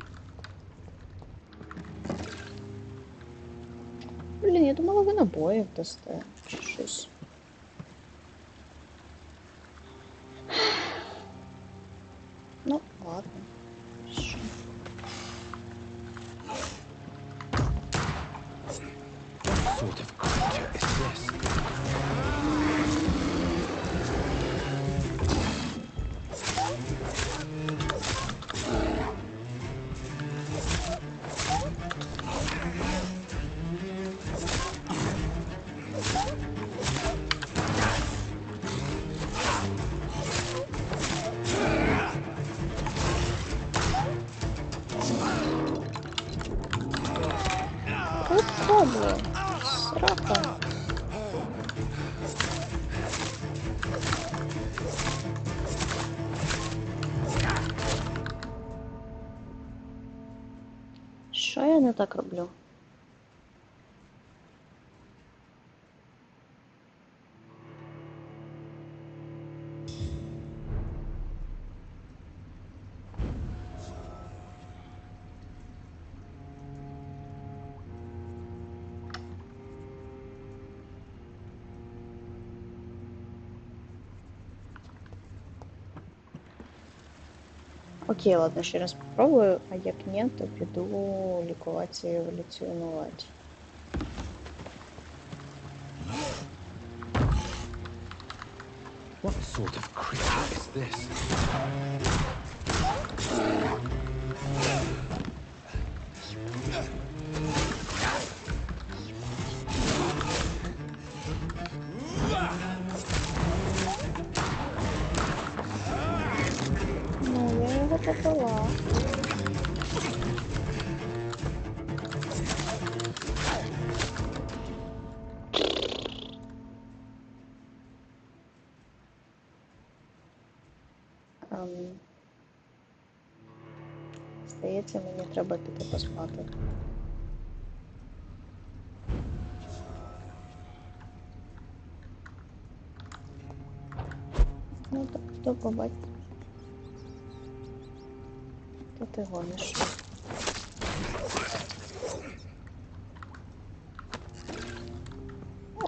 Блін, я думала, ви набоїв дасте чи щось. Ну, ладно. Що? What sort of creature is this? Тут пробую. Срака. Що я не так роблю? Окей, ладно, ще раз попробую, а як ні, то піду лікуватися і еволюціонувати. What sort of creature is this? Ну, я його попила. Здається, мені треба піти поспати. Ну так, хто побачить? Та ти гониш.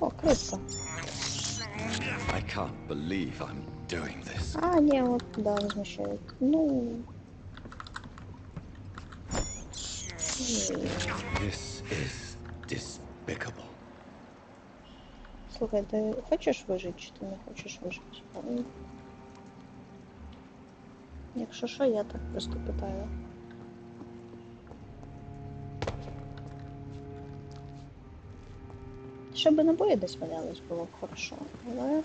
О, крипка. I can't believe I'm doing this. А, ні, от, да, возмущають. Ну... This is despicable. Слухай, ти хочеш вижити, чи ти не хочеш вижити? Якщо що, я так просто питаю. Щоб набої десь валялись, було б хорошо, але...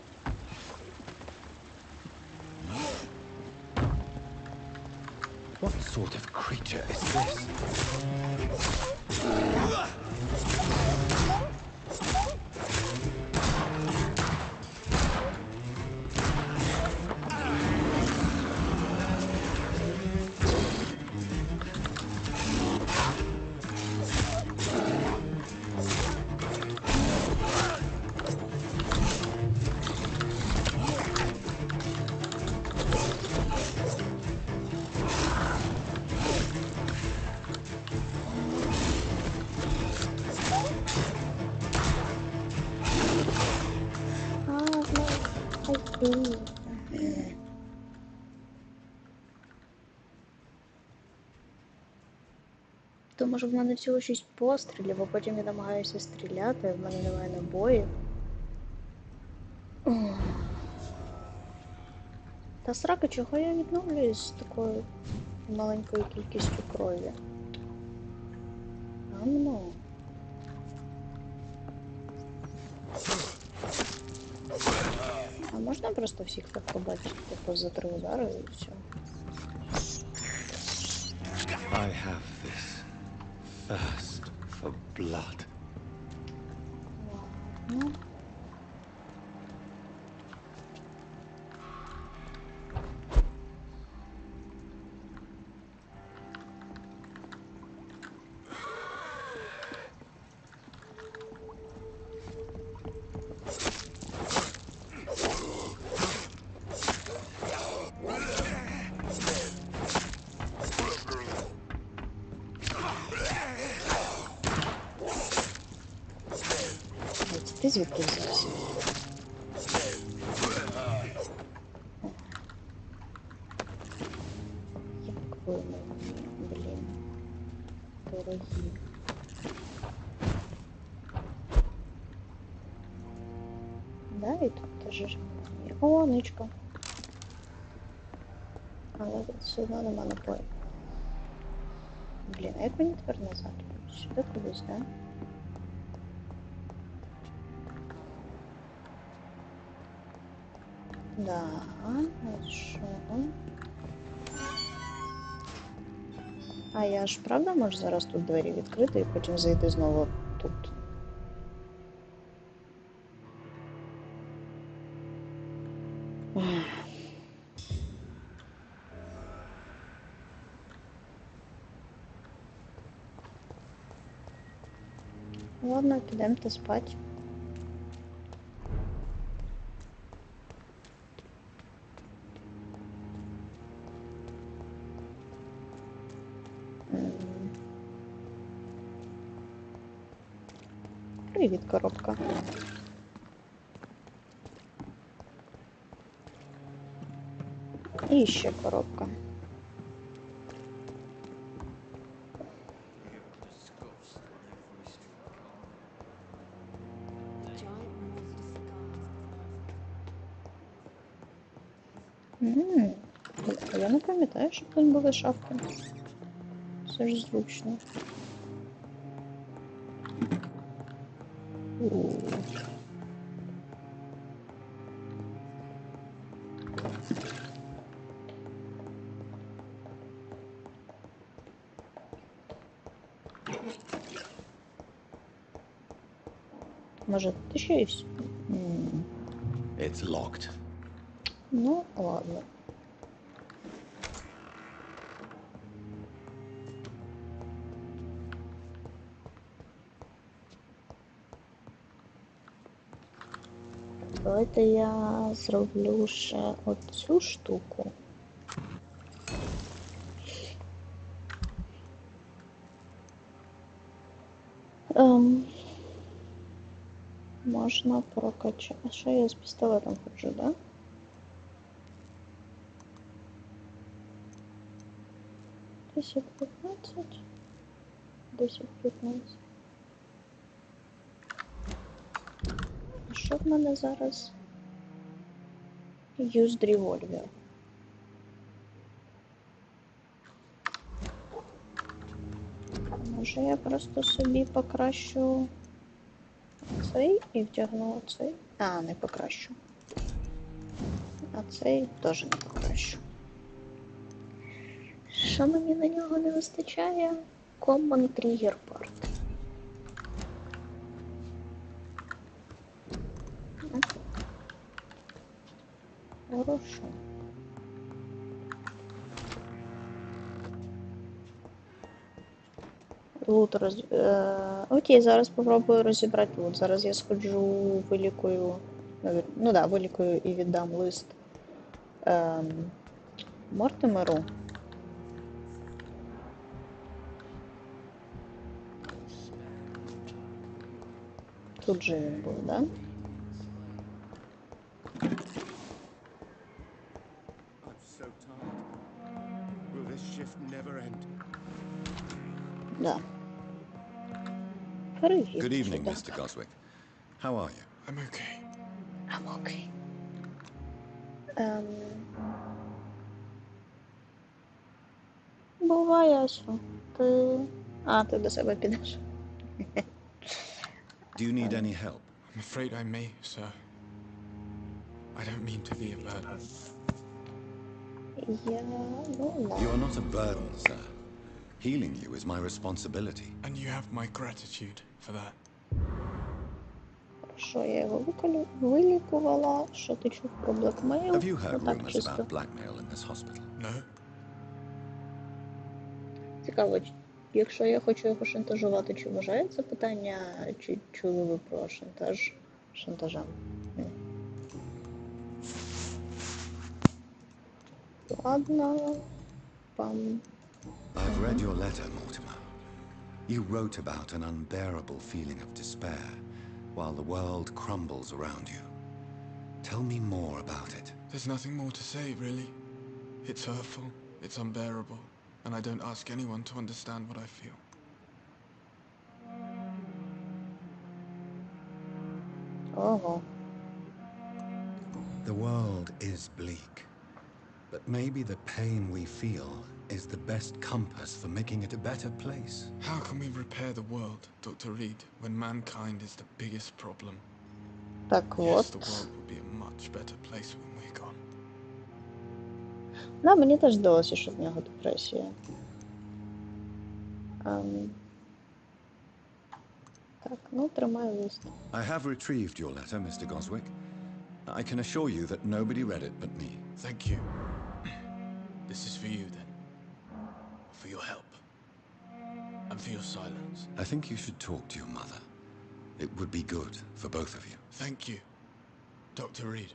What sort of creature is this? То може в мене всього 6 пострілів, а потім я намагаюся стріляти, а в мене немає набоїв. Та срака, чого я відновлююсь з такою маленькою кількістю крові? А ну. А можна просто всіх так побачити, типу за 3 удари і все? I have this thirst for blood. Ну. Ти звідки взявся? Як ви мені, блін, дорогі. Да, і тут теж є. О, ничка. Але все одно нема напою. Блін, а як мені тепер назад? Сюди кудись, да? Да, а що? А я ж правда можу зараз тут двері відкрити і потім зайти знову тут? Ладно, підемте спать. Привіт, коробка. І ще коробка. Я не пам'ятаю, що тут були шафки. Це ж зручно. Може, ти ще є? It's locked. Ну, ладно. Давайте я зроблю ще оцю штуку. Можна прокачати. А що я з пістолетом ходжу, да? Десять 15. 10-15. А що в мене зараз? Used revolver. Може я просто собі покращу цей і втягну цей? А, не покращу. А цей теж не покращу. Що мені на нього не вистачає? Common Trigger Part. Хорошо. Лут окей, зараз попробую розібрати лут. Зараз я сходжу, вилікую. Ну да, вилікую і віддам лист Мортимеру. Тут же він був, да? Да. Привіт. Good evening, Mr. Goswick. How are you? I'm okay. I'm okay. Буває, що ти... А, ти до себе підеш. Do you need any help? I'm afraid I may, sir. I don't mean to be a burden. Я... Ну, You are not a burden, sir. Healing you is my responsibility. And you have my gratitude for that. Що я його вилікувала, що ти чув про блекмейл? Have you heard Так, rumors чисто. about blackmail in this hospital? No? Цікаво, якщо я хочу його шантажувати, чи вважає це питання, чи чули ви про шантаж шантажем? Ладно, пам. I've read your letter, Mortimer. You wrote about an unbearable feeling of despair while the world crumbles around you. Tell me more about it. There's nothing more to say, really. It's hurtful, it's unbearable, and I don't ask anyone to understand what I feel. Ого. The world is bleak, but maybe the pain we feel is the best compass for making it a better place. How can we repair the world, Dr. Reed, when mankind is the biggest problem? Так Yes, the от. world will be a much better place when we're gone. Да, мені теж здалося, що в нього депресія. Так, ну, тримаю лист. I have retrieved your letter, Mr. Goswick. I can assure you that nobody read it but me. Thank you. This is for you, then. For your help. And for your silence. I think you should talk to your mother. It would be good for both of you. Thank you, Dr. Reed.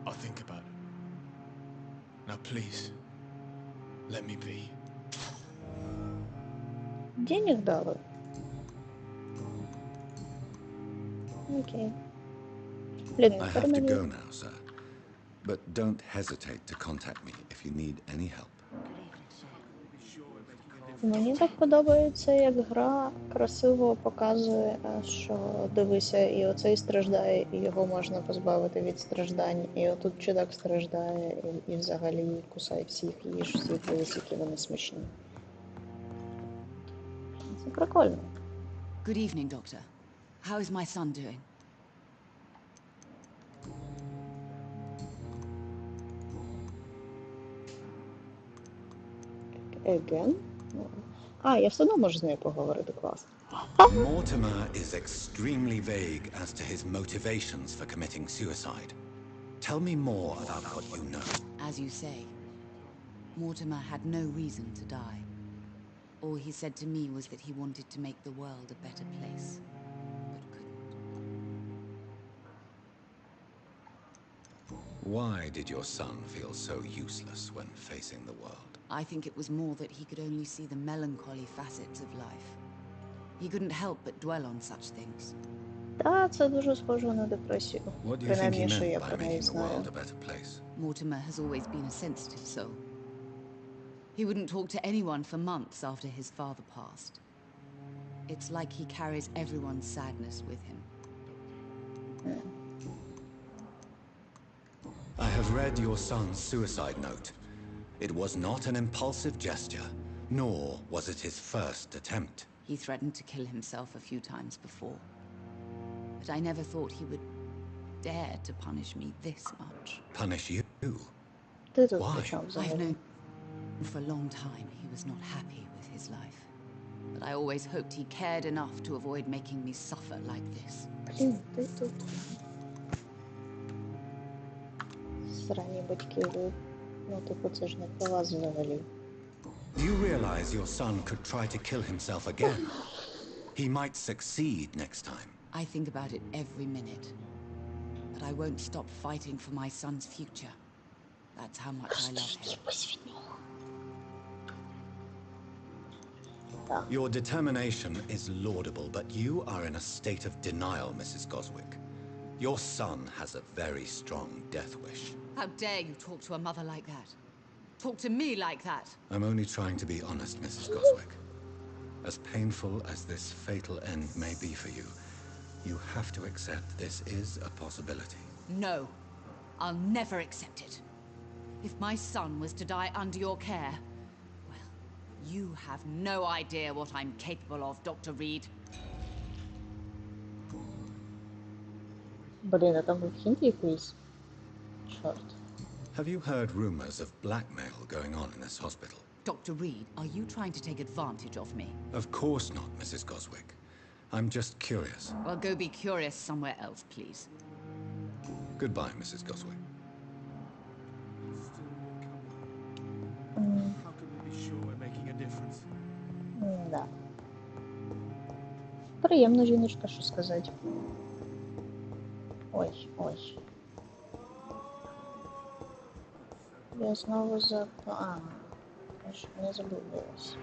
I'll think about it. Now please, let me be. Денег дали. Окей. Блін, I тепер have to мені... go now, sir. But don't hesitate to contact me if you need any help. Мені так подобається, як гра красиво показує, що дивися, і оцей страждає, і його можна позбавити від страждань, і отут чудак страждає, і взагалі кусай всіх, їж всіх, дивись, які вони смачні. Це прикольно. Good evening, Doctor. How is my son doing? Again? А, я все одно можу з нею поговорити, клас. Mortimer is extremely vague as to his motivations for committing suicide. Tell me more about what you know. As you say, Mortimer had no reason to die. All he said to me was that he wanted to make the world a better place, but couldn't. Why did your son feel so useless when facing the world? I think it was more that he could only see the melancholy facets of life. He couldn't help but dwell on such things. Та, це дуже схоже на депресію. What do you think he Принаймні, що meant я by про неї making the знаю. world a better place? Mortimer has always been a sensitive soul. He wouldn't talk to anyone for months after his father passed. It's like he carries everyone's sadness with him. I have read your son's suicide note. It was not an impulsive gesture, nor was it his first attempt. He threatened to kill himself a few times before. But I never thought he would dare to punish me this much. Punish you? Ти тут Why? при чому I've взагалі? known for a long time he was not happy with his life. But I always hoped he cared enough to avoid making me suffer like this. Блін, ти тут. Срані батьки, ви... Ну, типу, це ж не про вас взагалі. Do you realize your son could try to kill himself again? He might succeed next time. I think about it every minute. But I won't stop fighting for my son's future. That's how much I love him. Your determination is laudable, but you are in a state of denial, Mrs. Goswick. Your son has a very strong death wish. How dare you talk to a mother like that? Talk to me like that? I'm only trying to be honest, Mrs. Goswick. As painful as this fatal end may be for you, you have to accept this is a possibility. No, I'll never accept it. If my son was to die under your care, well, you have no idea what I'm capable of, Dr. Reed. Блін, а там хінт якийсь? Чорт. Have you heard rumors of blackmail going on in this hospital? Dr. Reed, are you trying to take advantage of me? Of course not, Mrs. Goswick. I'm just curious. Well, go be curious somewhere else, please. Goodbye, Mrs. Goswick. How can we be sure we're making a difference? Да. Приємна жіночка, що сказати. Ой, ой. Я знову за... А, я ж не загубилась.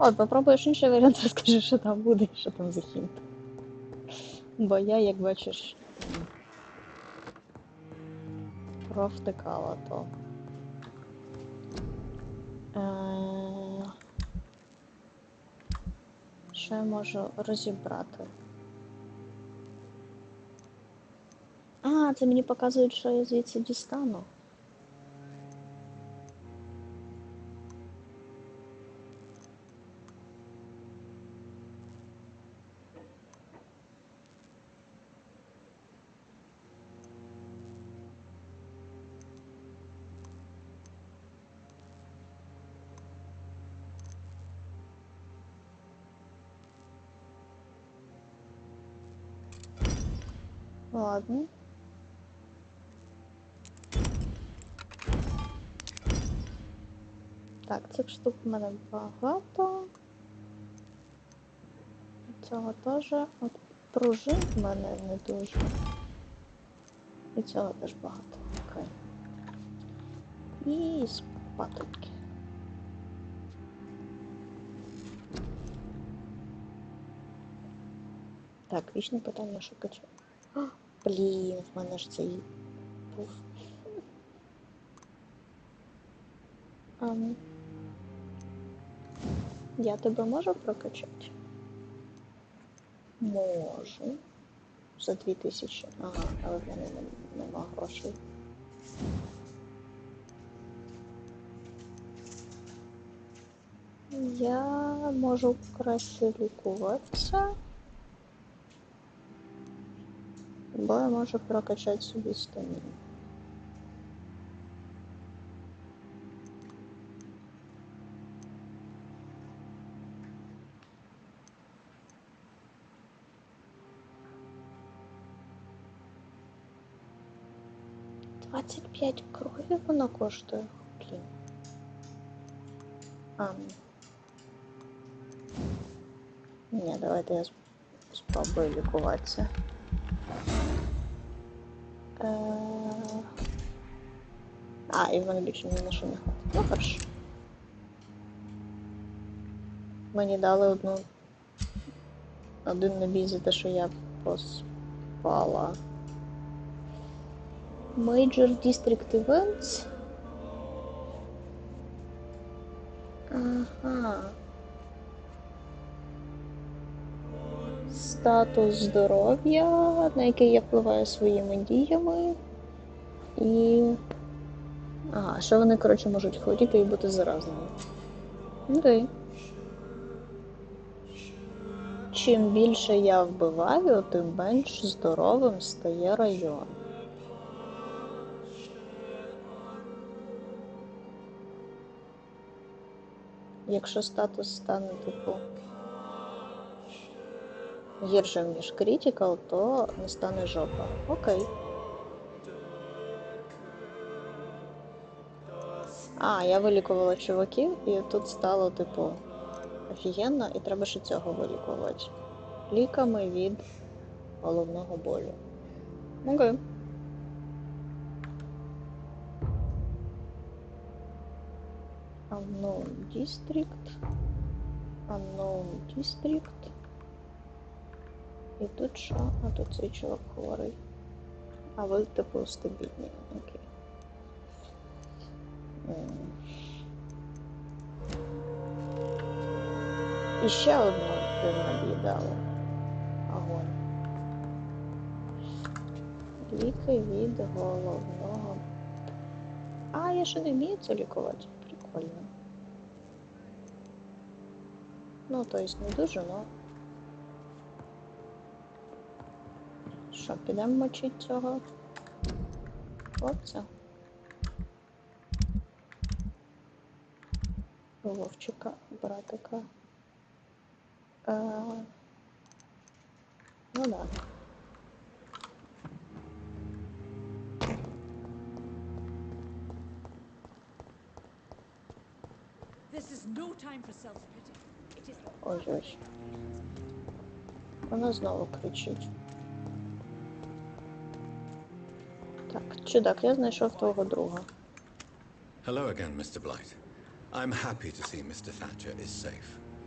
От, попробуєш інший варіант, розкажи, що там буде, що там за хінт. Бо я, як бачиш, провтикала то. Що я можу розібрати? А, це мені показують, що я звідси дістану. Ладно. Так, цих штук в мене багато. Цього теж. От пружин в мене не дуже. І цього теж багато. Окей. І спатульки. Так, вічне питання, що качу. Блін, в мене ж цей був. Я тебе можу прокачати? Можу. За 2000. Ага, але в мене нема грошей. Я можу краще лікуватися. Бо я можу прокачати собі стаміну. $25 крові вона коштує. Блін. Ні, давайте я спробую лікуватися. І в мене більше ні на що не хватить. Ну, хорошо. Мені дали один набій за те, що я поспала. Major District Events. Ага. Статус здоров'я, на який я впливаю своїми діями. І... Ага, що вони, коротше, можуть хворіти і бути заразними. Окей. Чим більше я вбиваю, тим менш здоровим стає район. Якщо статус стане, типу, гіршим, ніж критикал, то не стане жопа. Окей. Я вилікувала чуваків, і тут стало, типу, офігенно, і треба ще цього вилікувати. Ліками від головного болю. Окей. Unknown District. І тут що? А тут цей чувак хворий. А ви, типу, стабільні. Окей. І ще одну наблюдала. Огонь. Ліки від головного. Я ще не вмію це лікувати. Прикольно. Ну, то есть не дуже, но... Що, підемо мочити цього хлопця? Вовчика, братика. Ну да. Ой-ой. Вона знову кричить. Так, чудак, я знайшов твого друга. Hello again, Mr. Blight. I'm happy to see Mr. Thatcher is safe.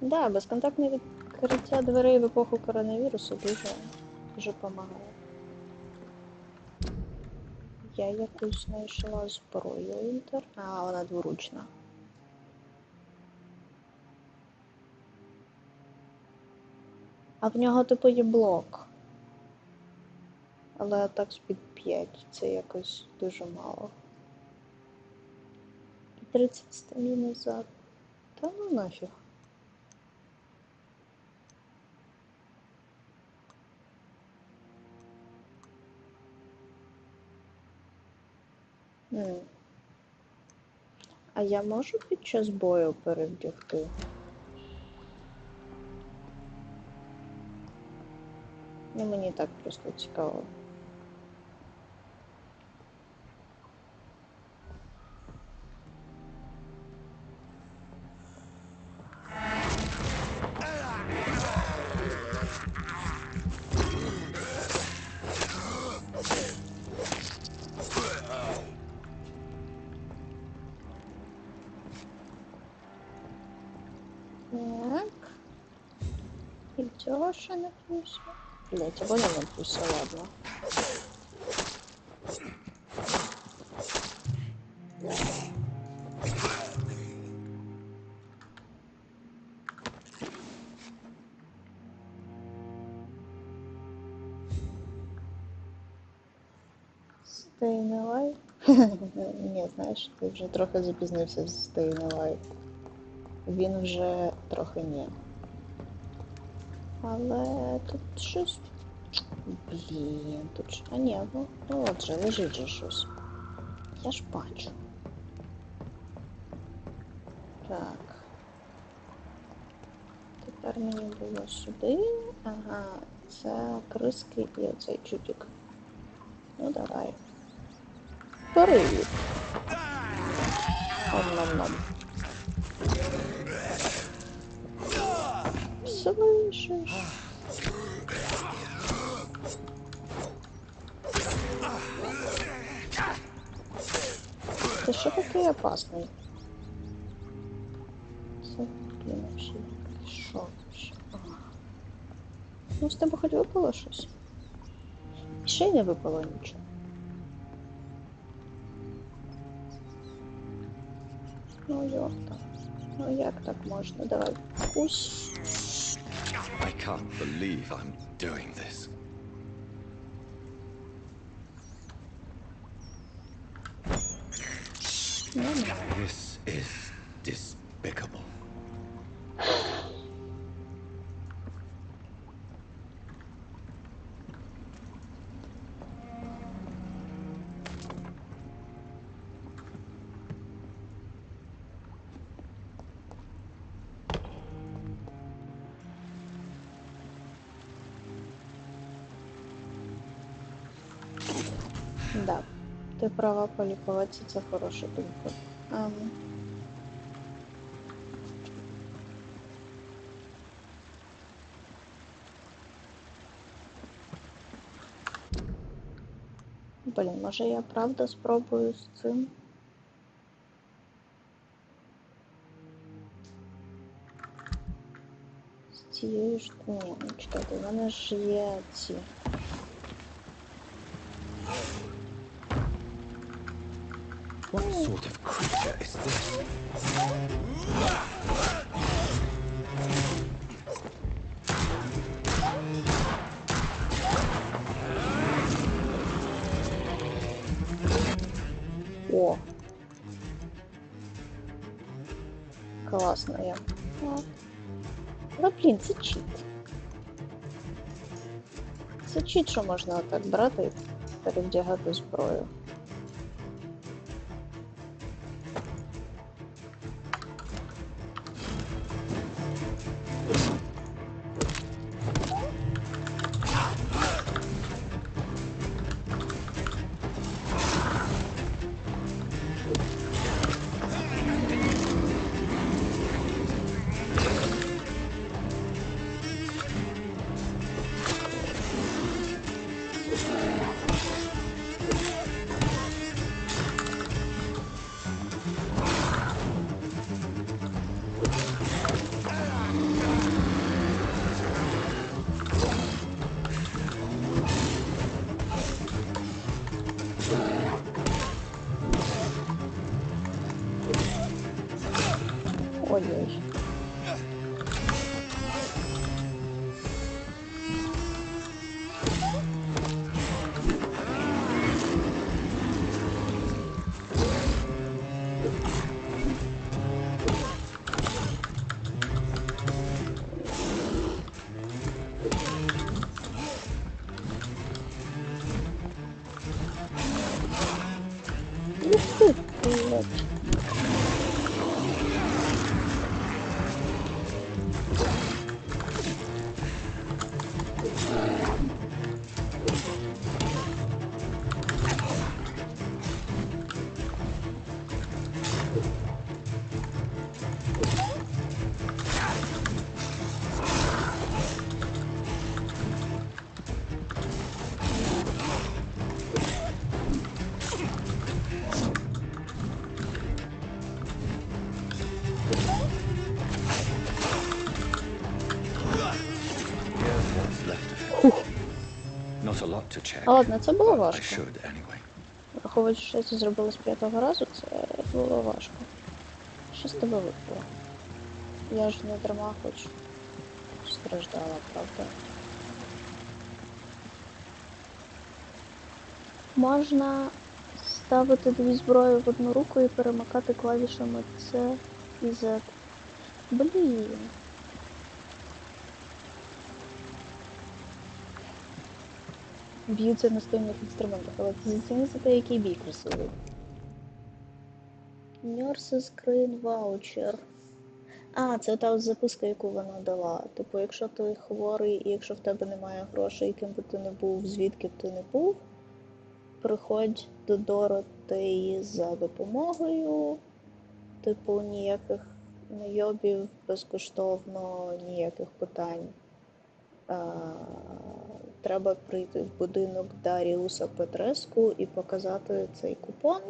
Да, безконтактне відкриття дверей в епоху коронавірусу дуже допомагає. Я якусь знайшла зброю інтер. А, вона дворучна. А в нього типу є блок. Але так з-під 5. Це якось дуже мало. І 30 стаміни за... Та ну нафіг. А я можу під час бою перевдягти? Ну, мені так просто цікаво. Так. І цього ще не плюся. Блять, або не плюся, ладно. Stay alive? Ні, знаєш, ти вже трохи запізнився з Stay alive. Він вже трохи ні. Але тут щось... Блін, тут ж... А ні, ну от же, лежить же щось. Я ж бачу. Так. Тепер мені було сюди. Ага, це криски і оцей чудик. Ну давай. Привіт. Ом-ном-ном. Слышишь? Ты что такой опасный? Блин, вообще. Шо вообще? Ну, з тебе хоч випало щось? Ще й не випало нічого. Ну, йорта. Ну, як так можна? Давай. Пусть. I can't believe I'm doing this. This is despicable. Да, ти права, полікуватися – це хороша думка. Блін, може я правда спробую з цим? З цією ж... Ні, ну чекайте, в мене ж є ці... What sort of creature is this? О! Класно я. Але, блін, це чіт. Це чіт, що можна отак брати і перевдягати зброю. Ой-ой. Блядь. Not a lot to check. Ладно, це було but I важко. should anyway. Враховуючи, що я це зробила з 5-го разу, це було важко. Що з тебе випало? Я ж не дарма хоч страждала, правда? Можна ставити дві зброї в одну руку і перемикати клавішами C і Z. Блін. Б'ються на стильних інструментах, але ти заціни за те, який бій красивий. Nurse Screen Voucher. А, це та ось записка, яку вона дала. Типу, якщо ти хворий і якщо в тебе немає грошей, ким би ти не був, звідки б ти не був, приходь до Дороти за допомогою. Типу, ніяких найобів, безкоштовно, ніяких питань. Треба прийти в будинок Даріуса Петреску і показати цей купон.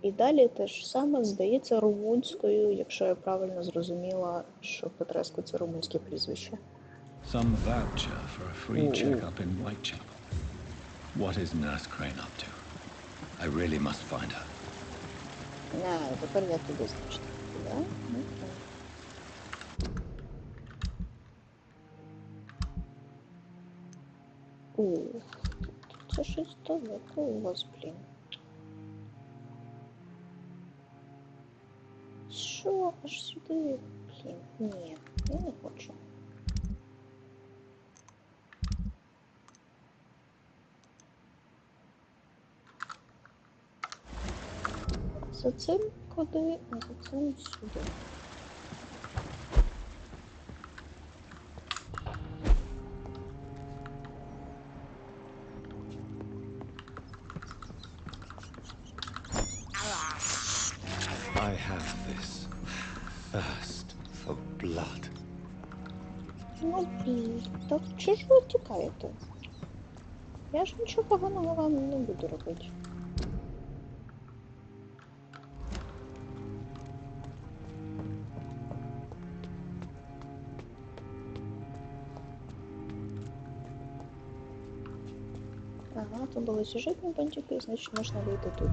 І далі те ж саме, здається, румунською, якщо я правильно зрозуміла, що Петреску це румунське прізвище. Some voucher for a free checkup in Whitechapel. What is Nurse Crane up to? I really must find her. Тепер я туди значно. Да? Це щось далеко у вас, блін. Що? Аж сюди? Блін, ні, я не хочу. За цим куди, а за цим сюди. I have this thirst for blood. Ну, блін, так чого ж ви тікаєте? Я ж нічого поганого вам не буду робити. Ага, то були сюжетні бантики, значить можна вийти тут.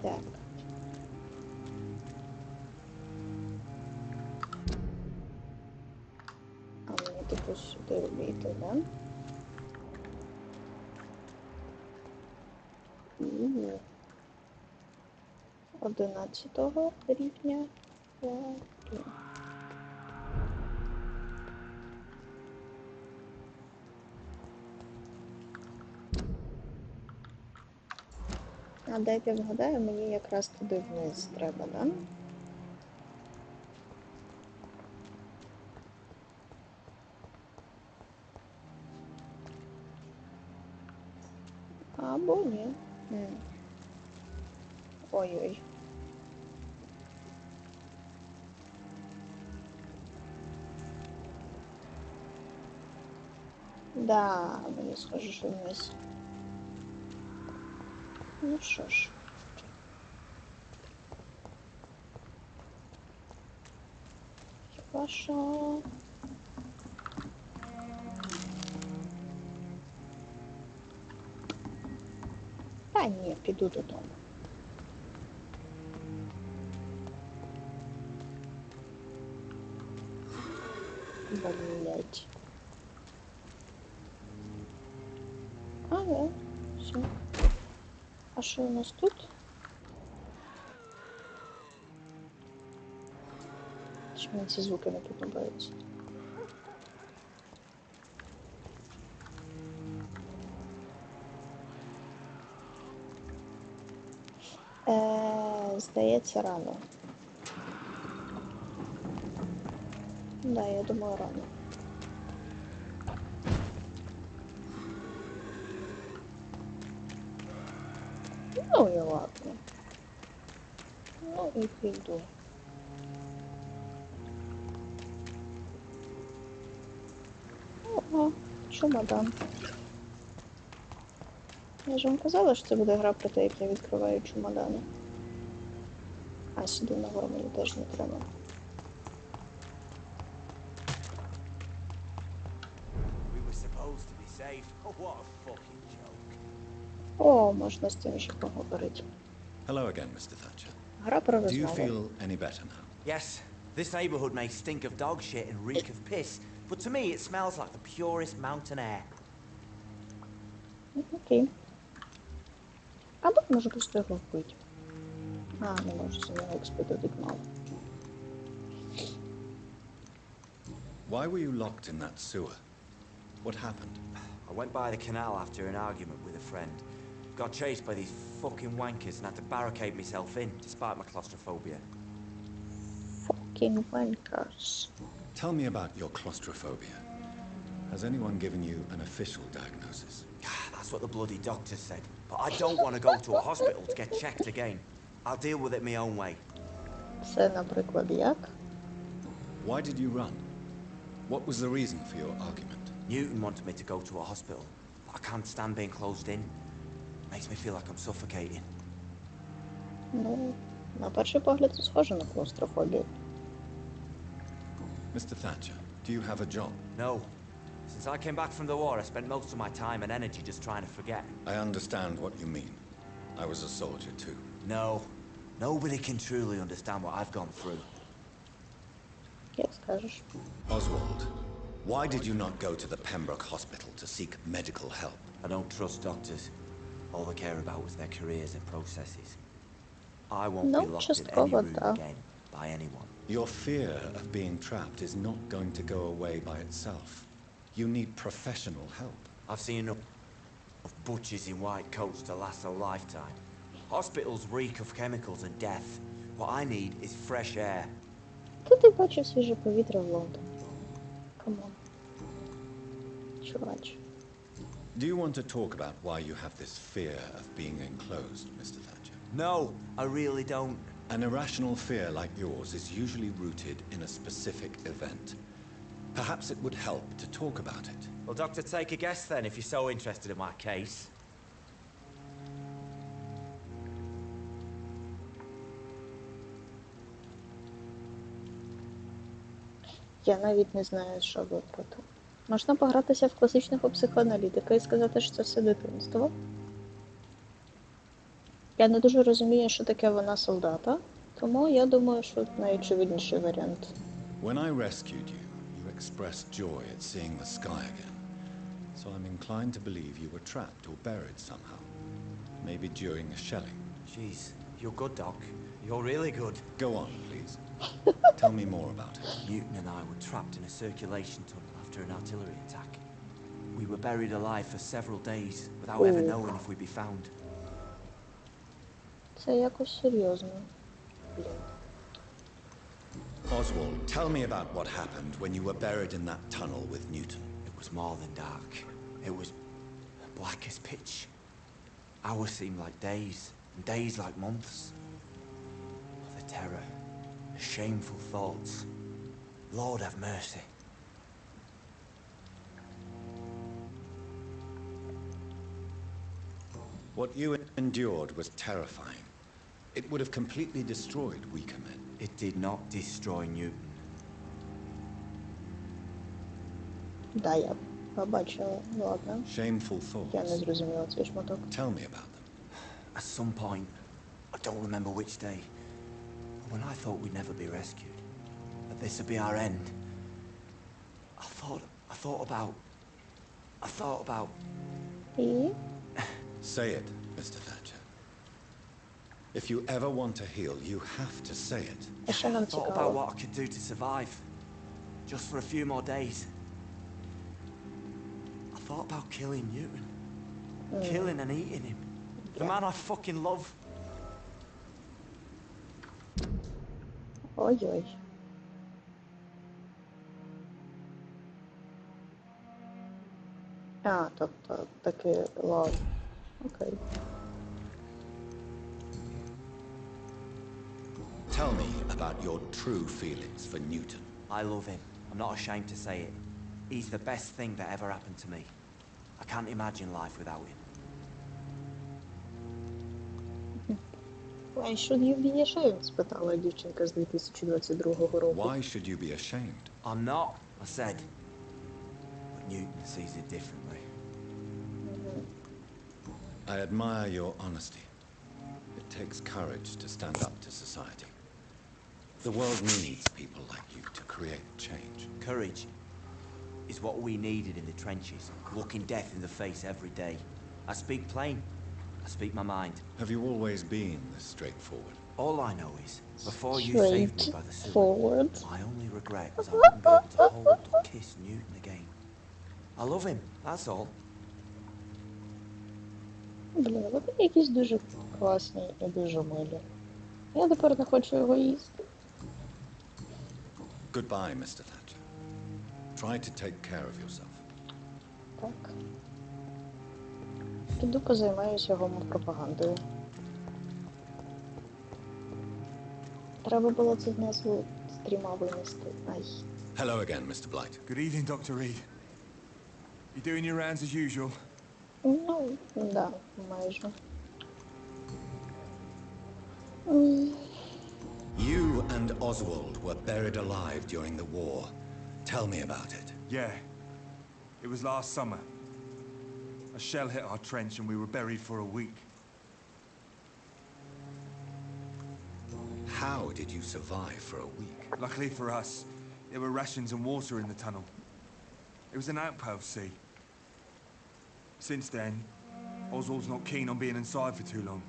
Так. А мені типу сюди вийти, да? 11-го рівня. А дайте вгадаю, мені якраз туди вниз треба, да? Або ні. Ой-ой. Да, мені схоже, що вниз. Ну що ж. Паша. Та ні, піду додому. Блять. Ага, все. А що у нас тут? Чи мені ці звуки не подобаються? Здається, рано. Да, я думаю, рано. Ну і ладно. Ну і піду. Ого, чемодан. Я ж вам казала, що це буде гра про те, як я відкриваю чемодани. А сюди нагору мені теж не треба. О, можна з цим ще поговорити. Hello again, Mr. Thatcher. Гра про Do you розмову. feel any better now? Yes, this neighborhood may stink of dog shit and reek of piss, but to me it smells like the purest mountain air. Окей. Або можу просто його вбити. А, не можу, за нього експи дадуть мало. Why were you locked in that sewer? What happened? I went by the canal after an argument with a friend. Got chased by these fucking wankers and had to barricade myself in, despite my claustrophobia. Fucking wankers. Tell me about your claustrophobia. Has anyone given you an official diagnosis? That's what the bloody doctor said. But I don't want to go to a hospital to get checked again. I'll deal with it my own way. Це, наприклад, як? Why did you run? What was the reason for your argument? Newton wanted me to go to a hospital. But I can't stand being closed in. Makes me feel like I'm suffocating. Ну, на перший погляд це схоже на клаустрофобію. Mr. Thatcher, do you have a job? No. Since I came back from the war, I spent most of my time and energy just trying to forget. I understand what you mean. I was a soldier too. No. Nobody can truly understand what I've gone through. Як скажеш. Oswald, why did you not go to the Pembroke Hospital to seek medical help? I don't trust doctors. All they care about is their careers and processes. I won't be locked in any room again by anyone. Your fear of being trapped is not going to go away by itself. You need professional help. I've seen enough of butchers in white coats to last a lifetime. Hospitals reek of chemicals and death. What I need is fresh air. Тут ти бачив свіже повітря в Лондоні. Камон. Чувач. Do you want to talk about why you have this fear of being enclosed, Mr. Thatcher? No, I really don't. An irrational fear like yours is usually rooted in a specific event. Perhaps it would help to talk about it. Well, Doctor, take a guess then if you're so interested in my case. Я навіть не знаю, що вибрати. Можна погратися в класичного психоаналітика і сказати, що це все дитинство. Я не дуже розумію, що таке вона солдата, тому я думаю, що найочевидніший варіант. When I rescued you, you expressed joy at seeing the sky again. So I'm inclined to believe you were trapped or buried somehow. Maybe during a shelling. Jeez, you're good, Doc. You're really good. Go on, please. Tell me more about it. Newton and I were trapped in a circulation tunnel after an artillery attack. We were buried alive for several days without ever knowing if we'd be found. Це якось серйозно. Блін. Oswald, tell me about what happened when you were buried in that tunnel with Newton. It was more than dark. It was black as pitch. Hours seemed like days, and days like months. The terror, the shameful thoughts. Lord have mercy. What you endured was terrifying. It would have completely destroyed weaker men. It did not destroy Newton. Да, я побачила. Ладно. Shameful Я не thoughts. зрозуміла цей шматок. Tell me about them. At some point, I don't remember which day, when I thought we'd never be rescued, that this would be our end, I thought about... І? Say it, Mr. Thatcher. If you ever want to heal, you have to say it. А що нам I thought about цікаво? what I could do to survive, just for a few more days. I thought about killing Newton, killing and eating him, the man I fucking love. Ой-ой. А, тобто таки лав. Окей. Tell me about your true feelings for Newton. I love him. I'm not ashamed to say it. He's the best thing that ever happened to me. I can't imagine life without him. Why should you be ashamed? Спитала дівчинка з 2022 року. Why should you be ashamed? I'm not, I said. But Newton sees it differently. I admire your honesty. It takes courage to stand up to society. The world needs people like you to create change. Courage is what we needed in the trenches, looking death in the face every day. I speak plain. I speak my mind. Have you always been this straightforward? All I know is, before you saved me by the sewer, Forward. my only regret was I wouldn't be able to hold or kiss Newton again. I love him, that's all. Блін, вони якісь дуже класні і дуже милі. Я тепер не хочу його їсти. Goodbye, Mr. Thatcher. Try to take care of yourself. Так. Піду позаймаюся гомопропагандою. Треба було цю назву стріма винести. Ай. Hello again, Mr. Blight. Good evening, Dr. Reed. You doing your rounds as usual? Ну, да, майже. You and Oswald were buried alive during the war. Tell me about it. Yeah. It was last summer. A shell hit our trench and we were buried for a week. How did you survive for a week? Luckily for us, there were rations and water in the tunnel. It was an outpost, see. Since then, Oswald's not keen on being inside for too long.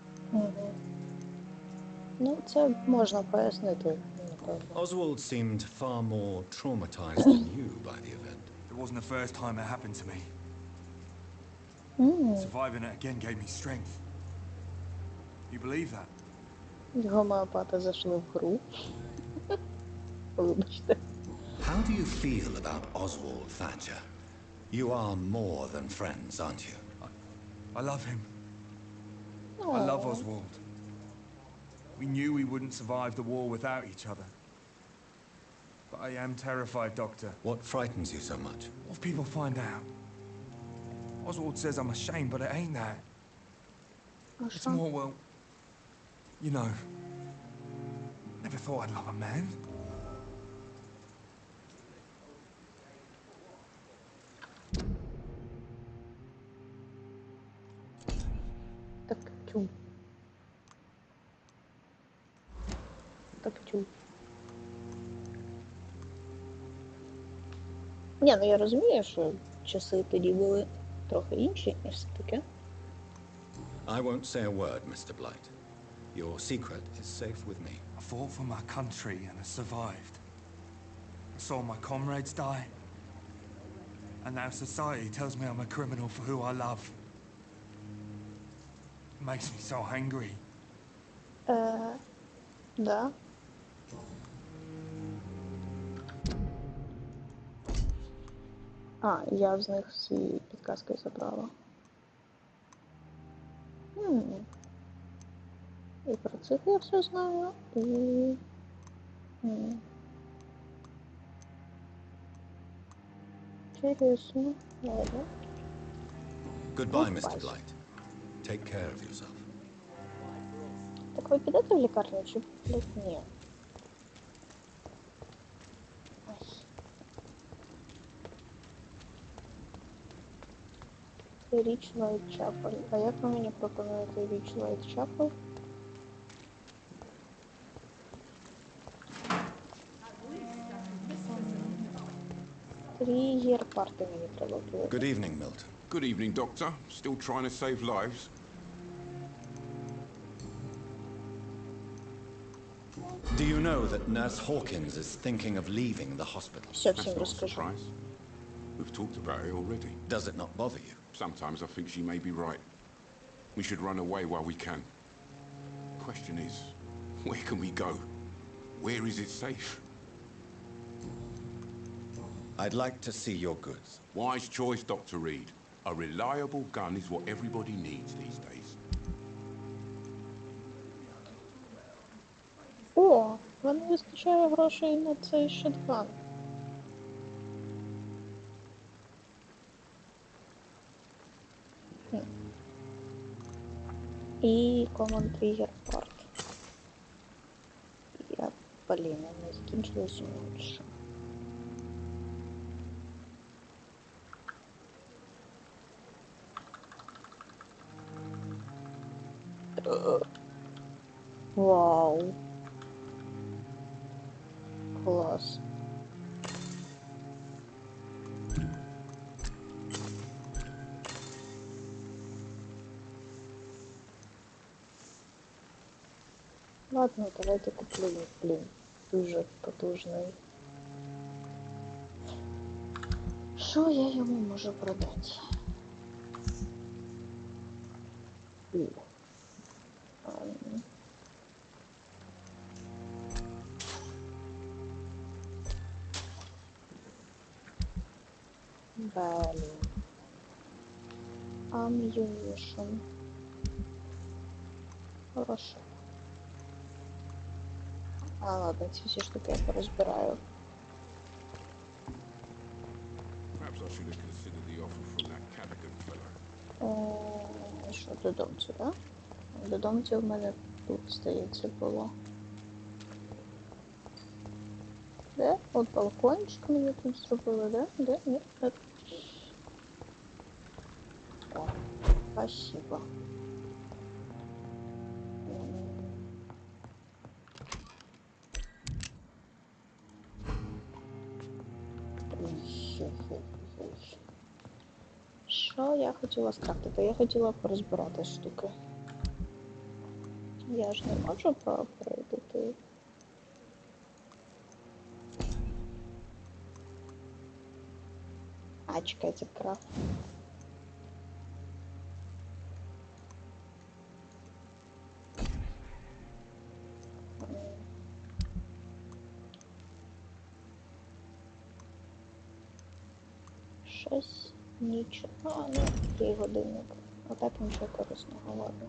Ну, це можна пояснити, напевно. Oswald seemed far more traumatized than you by the event. It wasn't the first time it happened to me. Surviving it again gave me strength. You believe that? Гомеопати зайшли в гру. Вибачте. How do you feel about Oswald Thatcher? You are more than friends, aren't you? I love him. I love Oswald. We knew we wouldn't survive the war without each other. But I am terrified, Doctor. What frightens you so much? What if people find out? Oswald says I'm ashamed, but it ain't that. It's more, well, you know, never thought I'd love a man. Так, чу. Так, чу. Ні, ну я розумію, що часи тоді були трохи інші, ніж все таке. I won't say a word, Mr. Blight. Your secret is safe with me. I fought for my country and I survived. I saw my comrades die. And now society tells me I'm a criminal for who I love. It makes me so angry. Да. А, я з них всі підказки забрала. І про цих я все знаю, і... Інтересно. Ладно. Goodbye, Mr. Blight. Take care of yourself. Так ви підете в лікарню чи, блядь, ні? Ай. Річ Вайтчапель. А як ви мені пропонуєте Річ Вайтчапель? Тригер парти мені треба було. Good evening, Milton. Good evening, Doctor. Still trying to save lives? Do you know that Nurse Hawkins is thinking of leaving the hospital? Все That's всім not a розкажу. surprise. We've talked about it already. Does it not bother you? Sometimes I think she may be right. We should run away while we can. Question is, where can we go? Where is it safe? I'd like to see your goods. Wise choice, Dr. Reed. A reliable gun is what everybody needs these days. О, вам не вистачає грошей на цей шотган. І Common Trigger Part. Я, блін, не закінчилось у що. Вау. Клас. Ладно, давайте куплю, блін, дуже потужний. Що я йому можу продати? Value. Ammunition. Хорошо. А, ладно, ці всі штуки я порозбираю. Perhaps I should have considered the offer from that Cadogan fellow. Що, додомцю, так? Да? Додомцю в мене тут, здається, було. Де? От балкончик мені тут зробили, да? Де? Ні? О, спасибо. Що я хотіла скрафтити? Я хотіла порозбирати штуки. Я ж не можу перейти. А, чекайте, крафт. Щось, нічого, ну, який годинник. Отак нічого корисного, ладно.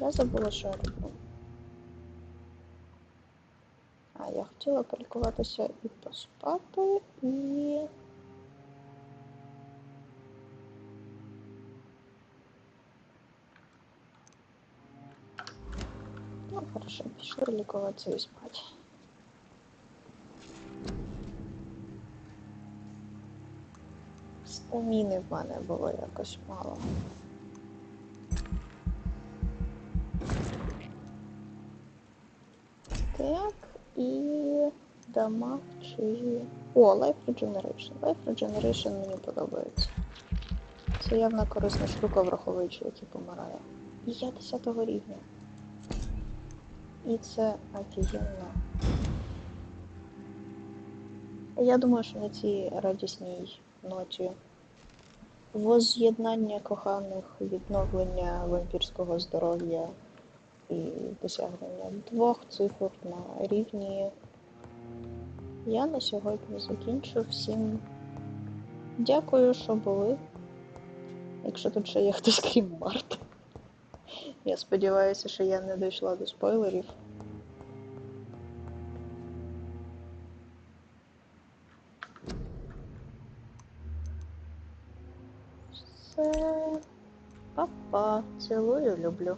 Я забула, що я роблю. А, я хотіла полікуватися і поспати, і... Ну, хорошо, пішли лікуватися і спати. Стаміни в мене було якось мало. Так, і дама чи... О, Life Regeneration. Life Regeneration мені подобається. Це явно корисна штука, враховуючи, який помирає. І я 10-го рівня. І це офігенно. Я думаю, що на цій радісній ноті воз'єднання коханих, відновлення вампірського здоров'я і досягнення 2 цифр на рівні я на сьогодні закінчу. Всім дякую, що були. Якщо тут ще є хтось крім Марти. Я сподіваюся, що я не дійшла до спойлерів. Все. Па-па. Цілую, люблю.